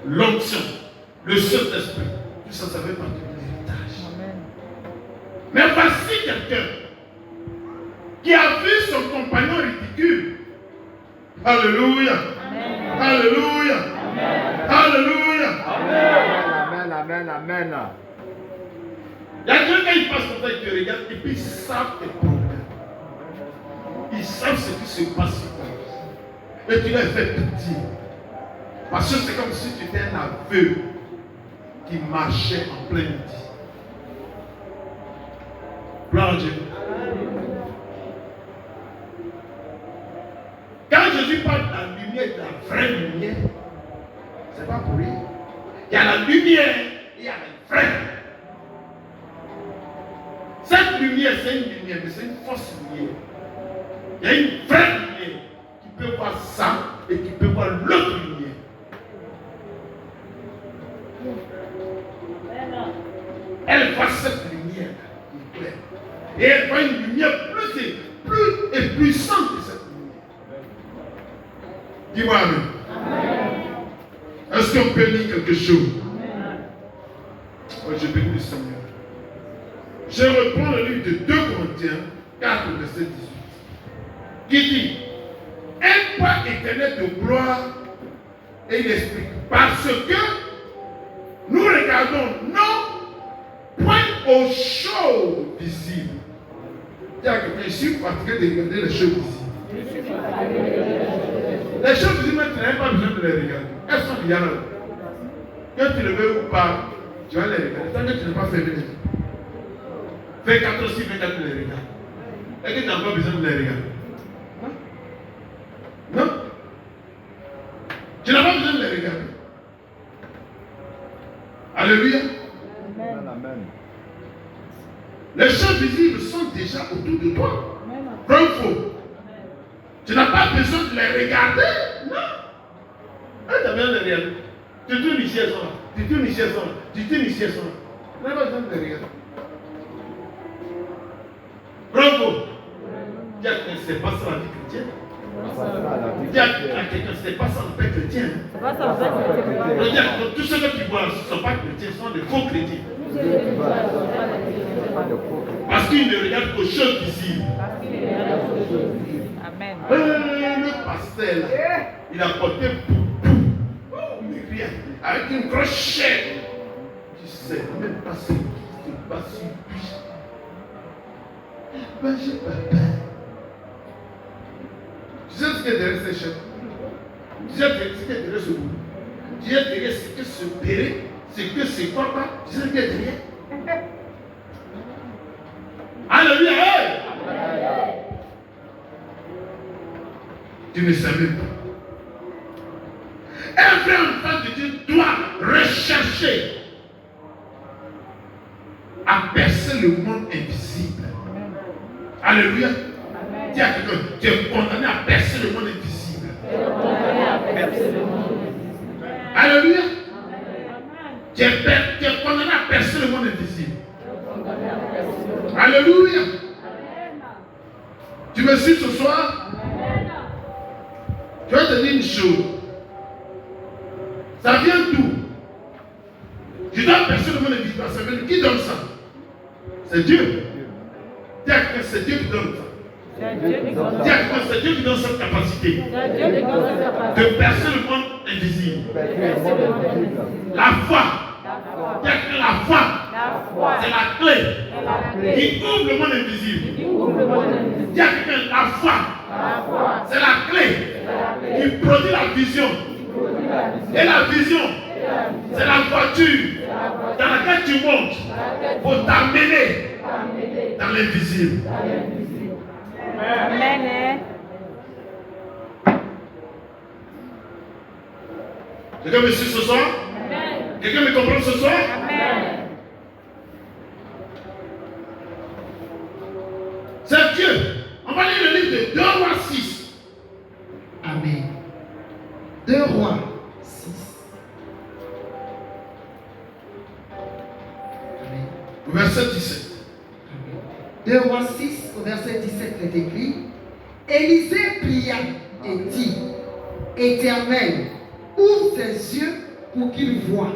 L'onction, le Saint-Esprit, tout ça, ça fait partie de l'héritage. Mais voici quelqu'un qui a vu son compagnon ridicule. Alléluia. Alléluia. Alléluia. Amen, amen, amen. Il y a quelqu'un qui passe comme ça, il te regarde et puis ils savent tes problèmes. Ils savent ce qui se passe sur toi. Et tu leur fais pitié. Parce que c'est comme si tu étais un aveugle qui marchait en plein midi. Gloire à Dieu. Quand Jésus parle de la lumière, de la vraie lumière, c'est pas pour rien. Il y a la lumière et il y a la vraie. Cette lumière, c'est une lumière, mais c'est une fausse lumière. Il y a une vraie lumière qui peut voir ça et qui peut voir l'autre lumière. Elle voit cette lumière qui est claire. Et elle voit une lumière plus et puissante que cette lumière. Dis-moi amen. Est-ce qu'on peut lire quelque chose? Oh, je bénis le Seigneur. Je reprends le livre de 2 Corinthiens 4, verset 18, qui dit: un pas éternel de gloire, et il explique, parce que nous regardons non point aux choses visibles. Il y a quelqu'un ici fatigué de regarder les choses visibles. Les choses visibles, tu n'as pas besoin de les regarder. Elles sont déjà là. Que tu le veux ou pas, tu vas les regarder. Tant que tu n'as pas fait les yeux. Fais 4 aussi, 24, tu les regardes. Est-ce que tu n'as pas besoin de les regarder? Non? Tu n'as pas besoin de les regarder. Alléluia. Amen. Amen. Les choses visibles sont déjà autour de toi. Vrai ou faux? Tu n'as pas besoin de les regarder. Non. Tu as besoin de les regarder. Tu tournes ici, elles sont là. Tu tournes ici, elles sont là. Tu tournes ici, elles sont là. Tu n'as pas besoin de les regarder. Bravo. Dis à quelqu'un, c'est pas ça la vie chrétienne. Dis à quelqu'un, c'est pas ça la vie chrétienne. Regarde, tous ceux que tu vois ne sont pas chrétiens, sont des faux chrétiens. Parce qu'ils ne regardent qu'aux choses visibles. Amen. Le pasteur, là, il a porté pour mais rien, avec une grosse chaîne. Tu sais même pas ce qui se passe sur lui. Ben, j'ai pas peur. Tu sais ce qui est derrière ces chaînes? Tu sais ce qui est derrière ce bout? Tu sais derrière ce que ce béret, ce que c'est quoi? Tu sais ce qui est derrière? Alléluia! Hey! Tu ne savais pas. Un vrai enfant de Dieu doit rechercher à percer le monde invisible. Alléluia. Dis à quelqu'un, tu es condamné à percer le monde invisible. Alléluia. Tu es condamné à percer le monde invisible. Alléluia. Tu me suis ce soir? Je vais te dire une chose. Ça vient d'où? Tu dois percer le monde invisible. Ça vient de qui donne ça? C'est Dieu. Dis à quelqu'un, c'est Dieu qui donne ça. Dis à quelqu'un, c'est Dieu qui donne cette capacité de percer le monde invisible. La foi. Dis à quelqu'un, la foi, c'est la clé qui ouvre le monde invisible. Dis à quelqu'un, la foi, c'est la clé qui produit la vision. Et la vision, c'est la voiture dans laquelle tu montes pour t'amener dans l'invisible. Amen. Quelqu'un me suit ce soir? Quelqu'un me comprend ce soir? Amen. C'est Dieu. On va lire le livre de 2 Rois 6. Amen. 2 Rois 6. Amen. Verset 17. 2 Rois 6, au verset 17 est écrit: Élisée pria et dit: Éternel, ouvre ses yeux pour qu'il voie.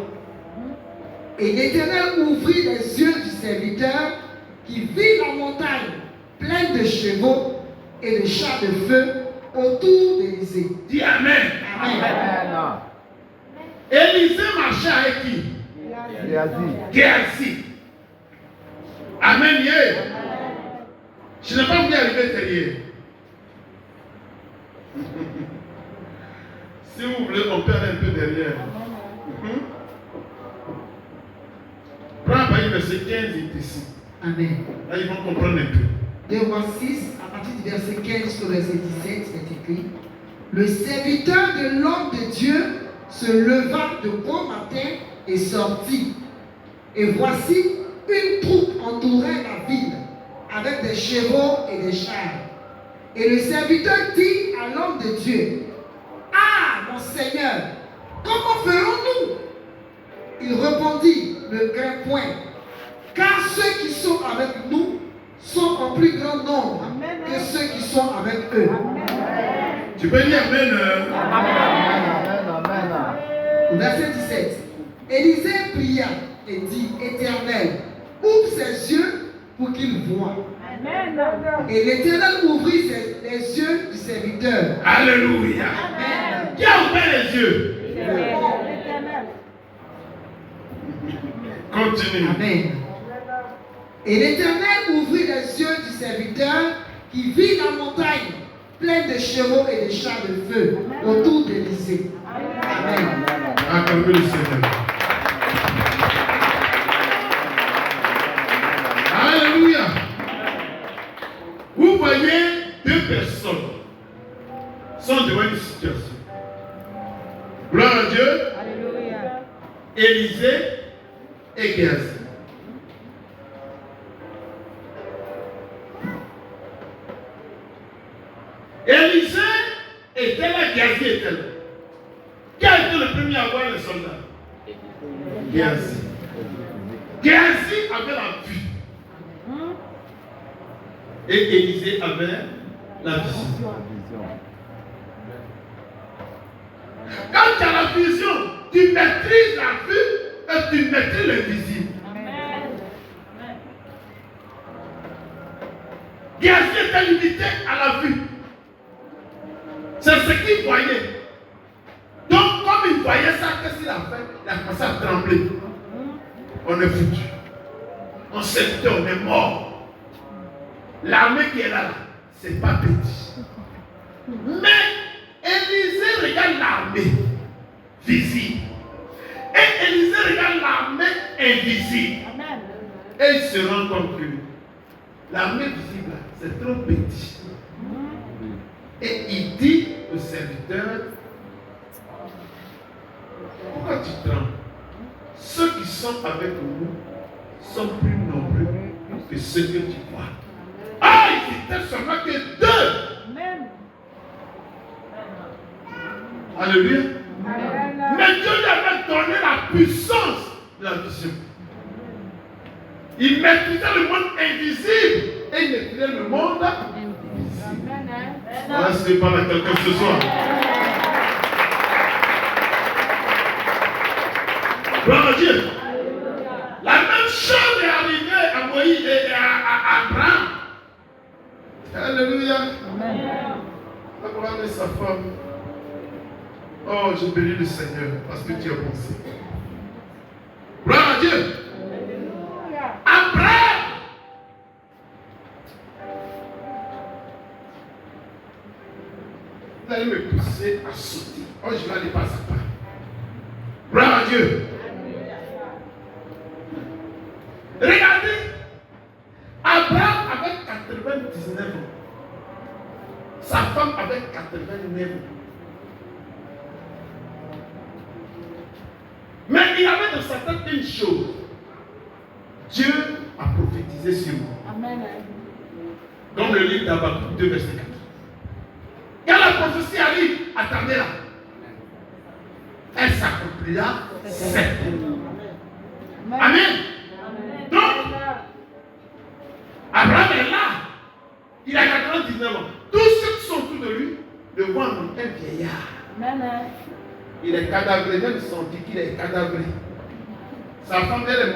Et l'Éternel ouvrit les yeux du serviteur qui vit la montagne pleine de chevaux et de chars de feu autour d'Élisée. Dis Amen. Amen. Élisée marchait avec qui? Géasi. Amen. Yeah. Je n'ai pas voulu arriver derrière. Si vous voulez, on peut aller un peu derrière. Prends par verset 15 et ici. Amen. Là, ils vont comprendre un peu. 2 Rois 6, à partir du verset 15 jusqu'au verset 17, est écrit: Le serviteur de l'homme de Dieu se leva de bon matin et sortit. Et voici, une troupe entourait la ville avec des chevaux et des chars. Et le serviteur dit à l'homme de Dieu, ah, mon Seigneur, comment ferons-nous? Il répondit, ne crains point, car ceux qui sont avec nous sont en plus grand nombre que ceux qui sont avec eux. Tu peux dire Amen. Au verset 17, Élisée pria et dit, Éternel, ouvre ses yeux pour qu'il voie. Et l'Éternel ouvrit les yeux du serviteur. Alléluia. Qui a ouvert les yeux? Continue. Amen. Et l'Éternel ouvrit les yeux du serviteur qui vit la montagne pleine de chevaux et de chars de feu autour d'Élysée. Amen. Acclamez le Seigneur. Alléluia. Vous voyez, deux personnes sont devant une situation. Gloire à Dieu. Alléluia. Élisée et Géasi. Élisée était là, Géasi était là. Qui a été le premier à voir les soldats? Géasi. Géasi avait la vue. Et Élisée avait la vision. Quand tu as la vision, tu maîtrises la vue et tu maîtrises l'invisible. Géasi était limité à la vue. C'est ce qu'il voyait. Donc, comme il voyait ça, qu'est-ce qu'il a fait? Il a commencé à trembler. On est foutu. On s'est dit, on est mort. L'armée qui est là, c'est pas petit. Mais Élisée regarde l'armée visible. Et Élisée regarde l'armée invisible. Et il se rend compte que l'armée visible, c'est trop petit. Et il dit au serviteur, pourquoi tu trembles? Ceux qui sont avec nous sont plus nombreux que ceux que tu vois. Ah, il n'était seulement que deux. Alléluia. Mais Dieu lui avait donné la puissance de la vision. Il maîtrisait le monde invisible et il maîtrisait le monde invisible. Voilà ce que parle à quelqu'un ce soir. Gloire à Dieu. La même chose est arrivée à Moïse et à Abraham. Alléluia. Abraham et sa femme. Oh, je bénis le Seigneur parce que tu as pensé. Gloire à Dieu. Abraham. Vous allez me pousser à sauter. Oh, je vais aller pas à pas. Gloire à Dieu. Regardez. Abraham avait 99 ans. Sa femme avait 89 ans. Mais il avait dans sa tête une chose. Dieu a prophétisé sur moi. Amen. Dans le livre d'Habakkuk 2, verset 4. Quand la prophétie arrive, attendez-la. Elle s'accomplira certainement. Amen. Donc, Abraham est là. Il a 99 ans. Tous ceux qui sont autour de lui le voient en un vieillard. Amen. Il est cadavré, même si on dit qu'il est cadavré. Sa femme, elle est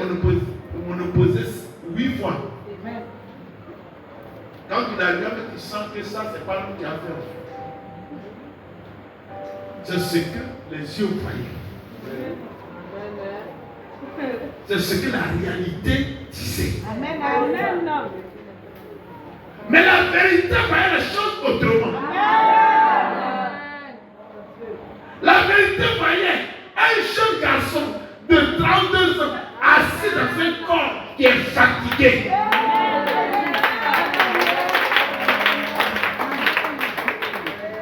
monoposée 8 fois. Amen. Quand il arrive, il sent que ça, c'est pas lui qui a fait. C'est ce que les yeux voyaient. C'est ce que la réalité disait. Amen. Amen. Mais la vérité voyait les choses autrement. La vérité voyait un jeune garçon de 32 ans assis dans un corps qui est fatigué.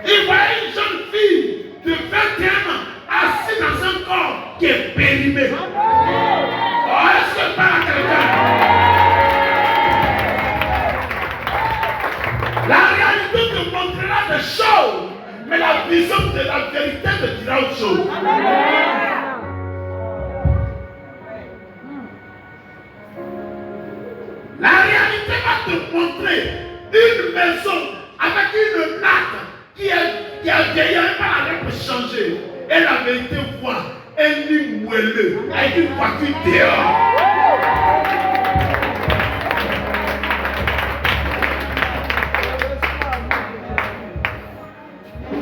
Il voyait une jeune fille de 21 ans assise dans un corps qui est périmé. Oh, est-ce que par à quelqu'un? La réalité de de la vérité te dira autre chose. La réalité va te montrer une maison avec une natte qui est vieillie, elle va pour changer. Et la vérité voit un lit moelleux avec une voiture dehors.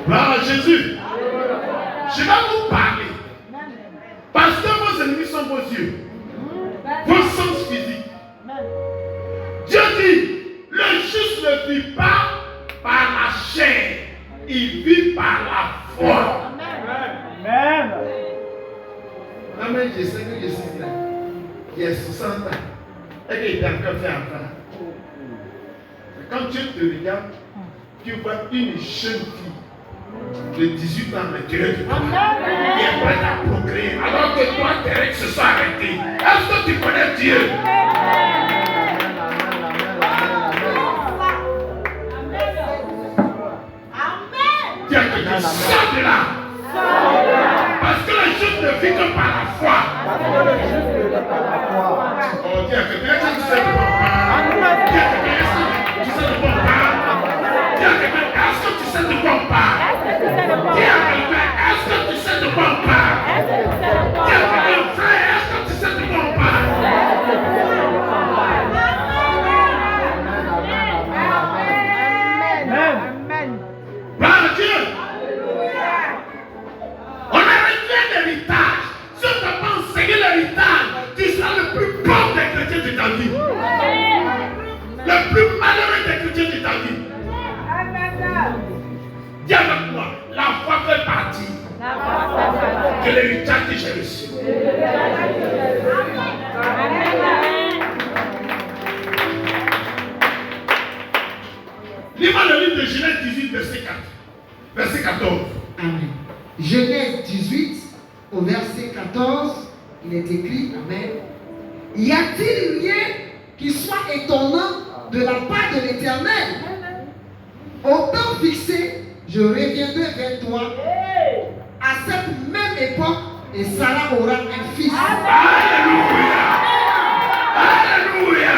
Gloire à Jésus. Je vais vous parler. Parce que vos ennemis sont vos yeux. Vos sens physiques. Dieu dit, le juste ne vit pas par la chair. Il vit par la foi. Amen. Amen. Je sais que je suis là. Il y a 60 ans. Et qu'il a encore fait affaire. Quand Dieu te regarde, tu vois une jeune fille de 18 ans, mais Dieu qui est prête à procréer. Alors que toi, tes règles se sont arrêtées. Est-ce que tu connais Dieu? Dis à quelqu'un, sors de là. Parce que le juste ne vit que par la foi. Oh, dis à quelqu'un, est-ce que tu sais de quoi on parle? Dis à quelqu'un, est-ce que tu sais de quoi on parle? Dis à quelqu'un, est-ce que tu sais de quoi on parle? Dis à quelqu'un, est-ce que tu sais de quoi on parle? Dis à quelqu'un, frère, est-ce que tu sais de quoi on parle? Gloire à Dieu. On a réduit l'héritage. Si on t'a pas enseigné l'héritage, tu seras le plus pauvre des chrétiens de ta vie. Le plus malheureux des chrétiens de ta vie. Dis avec moi, la foi fait partie de l'héritage que j'ai reçu. Lis-moi le livre de Genèse 18, verset 14. Amen. Genèse 18, au verset 14, il est écrit, Amen. Y a-t-il rien qui soit étonnant de la part de l'Éternel? Au temps fixé, je reviendrai vers toi à cette même époque et Sarah aura un fils. Alléluia! Alléluia!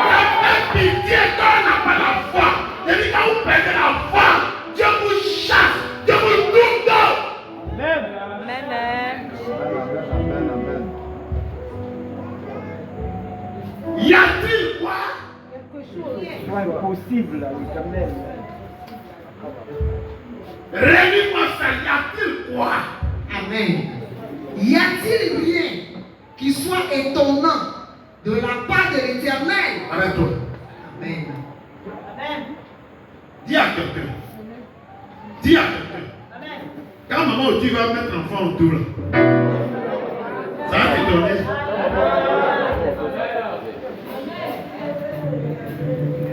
La même pitié quand on n'a pas la foi. Et quand vous perdez la foi, Dieu vous chasse, Dieu vous tourne. Y a-t-il quoi? Soit impossible à l'Éternel. Réunis-moi ça, y a-t-il quoi? Amen. Y a-t-il rien qui soit étonnant de la part de l'Éternel? Arrête-toi. Amen. Dis à quelqu'un. Dis à quelqu'un. Quand maman tu vas mettre l'enfant autour là, ça va t'étonner.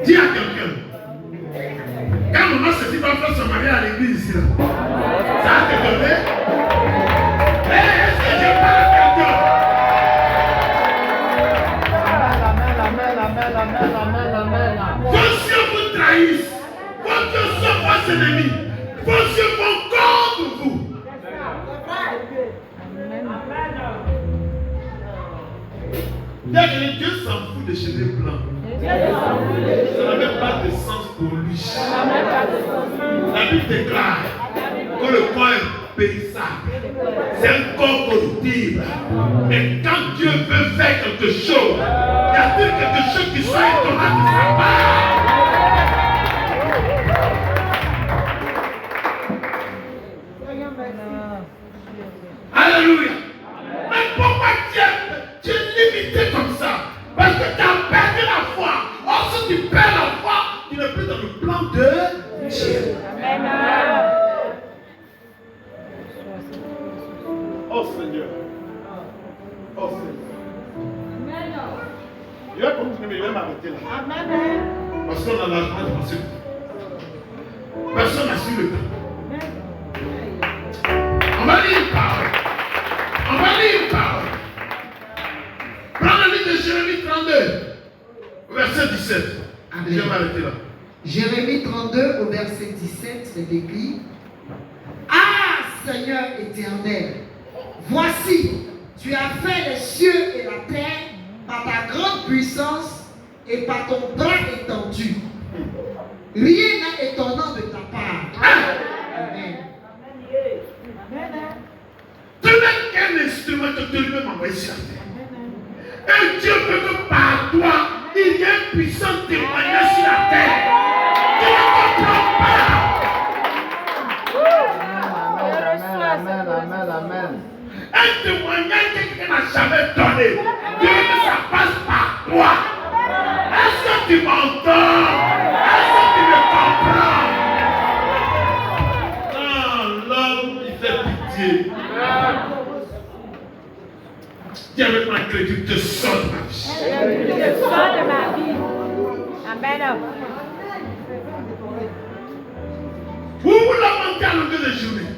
Dis à quelqu'un. Quand maman se dit va faire se marier à l'église ici là, ça va t'étonner. Est-ce que je parle à quelqu'un? Vos yeux vous trahissent. Vos yeux sont vos ennemis. Vos yeux vont contre vous. Dieu s'en fout des cheveux blancs. Ça n'a même pas de sens pour lui. La Bible déclare que le corps est périssable. C'est un corps corruptible. Mais quand Dieu veut faire quelque chose, y a-t-il quelque chose qui soit étonnant de sa part? Alléluia. Mais pourquoi tu es limité comme ça? Parce que tu as perdu la foi. Or, si tu perds la foi, tu n'es plus dans le plan de Dieu. Oh Seigneur. Oh Seigneur. Je vais continuer, mais je vais m'arrêter là. Parce qu'on a largement dépassé le temps. Personne n'a su le temps. On va lire une parole. On va lire une parole. Prends le livre de Jérémie 32, verset 17. Amen. Je vais m'arrêter là. Jérémie 32 au verset 17, c'est écrit: Ah, Seigneur éternel, voici, tu as fait les cieux et la terre par ta grande puissance et par ton bras étendu. Rien n'est étonnant de ta part. Amen. Tu n'es qu'un instrument que Dieu lui m'a envoyé sur la terre. Et Dieu veut que par toi, il y ait un puissant témoignage sur la terre. Tu ne comprends pas. Amen, amen, amen. Un témoignage que quelqu'un n'a jamais donné. Dieu veut que ça passe par toi. Est-ce que tu m'entends? Est-ce que tu me comprends? Non, l'homme, il fait pitié. Dis avec ma crédit, te sors de ma vie. Je sors de ma vie. Amen. Vous lamentez à longueur de journée.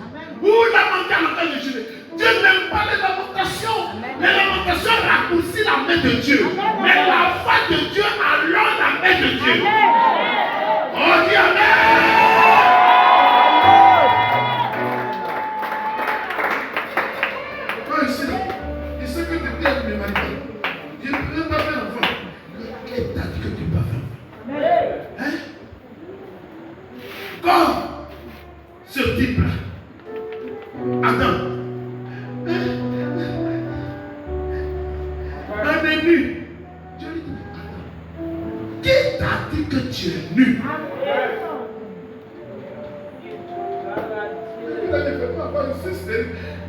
Vous lamentez à longueur de journée. Dieu n'aime pas les lamentations. Les lamentations raccourcissent la main de Dieu. Mais la foi de Dieu allonge la main de Dieu. On dit Amen. Non, ici, là. Il sait que tu es bien de marier. Je ne peux pas faire l'enfant. Qu'est-ce que tu as dit que tu ne peux pas faire? Hein? Comme ce type-là. Attends. Un élu. Je lui dis, attends. Qui t'a dit que tu es nu?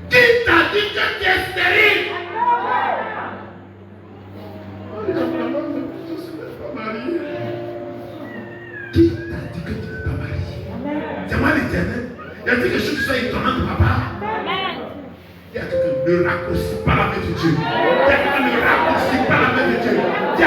Qui t'a dit que tu es stérile? Je ne suis pas marié. Qui t'a dit que tu n'es pas marié? C'est moi l'Éternel. Il a dit quelque chose qui soit étonnant de ma part. Il y a quelqu'un qui ne raccourcit pas la main de Dieu. Il y a quelqu'un qui ne raccourcit pas la main de Dieu. Il y a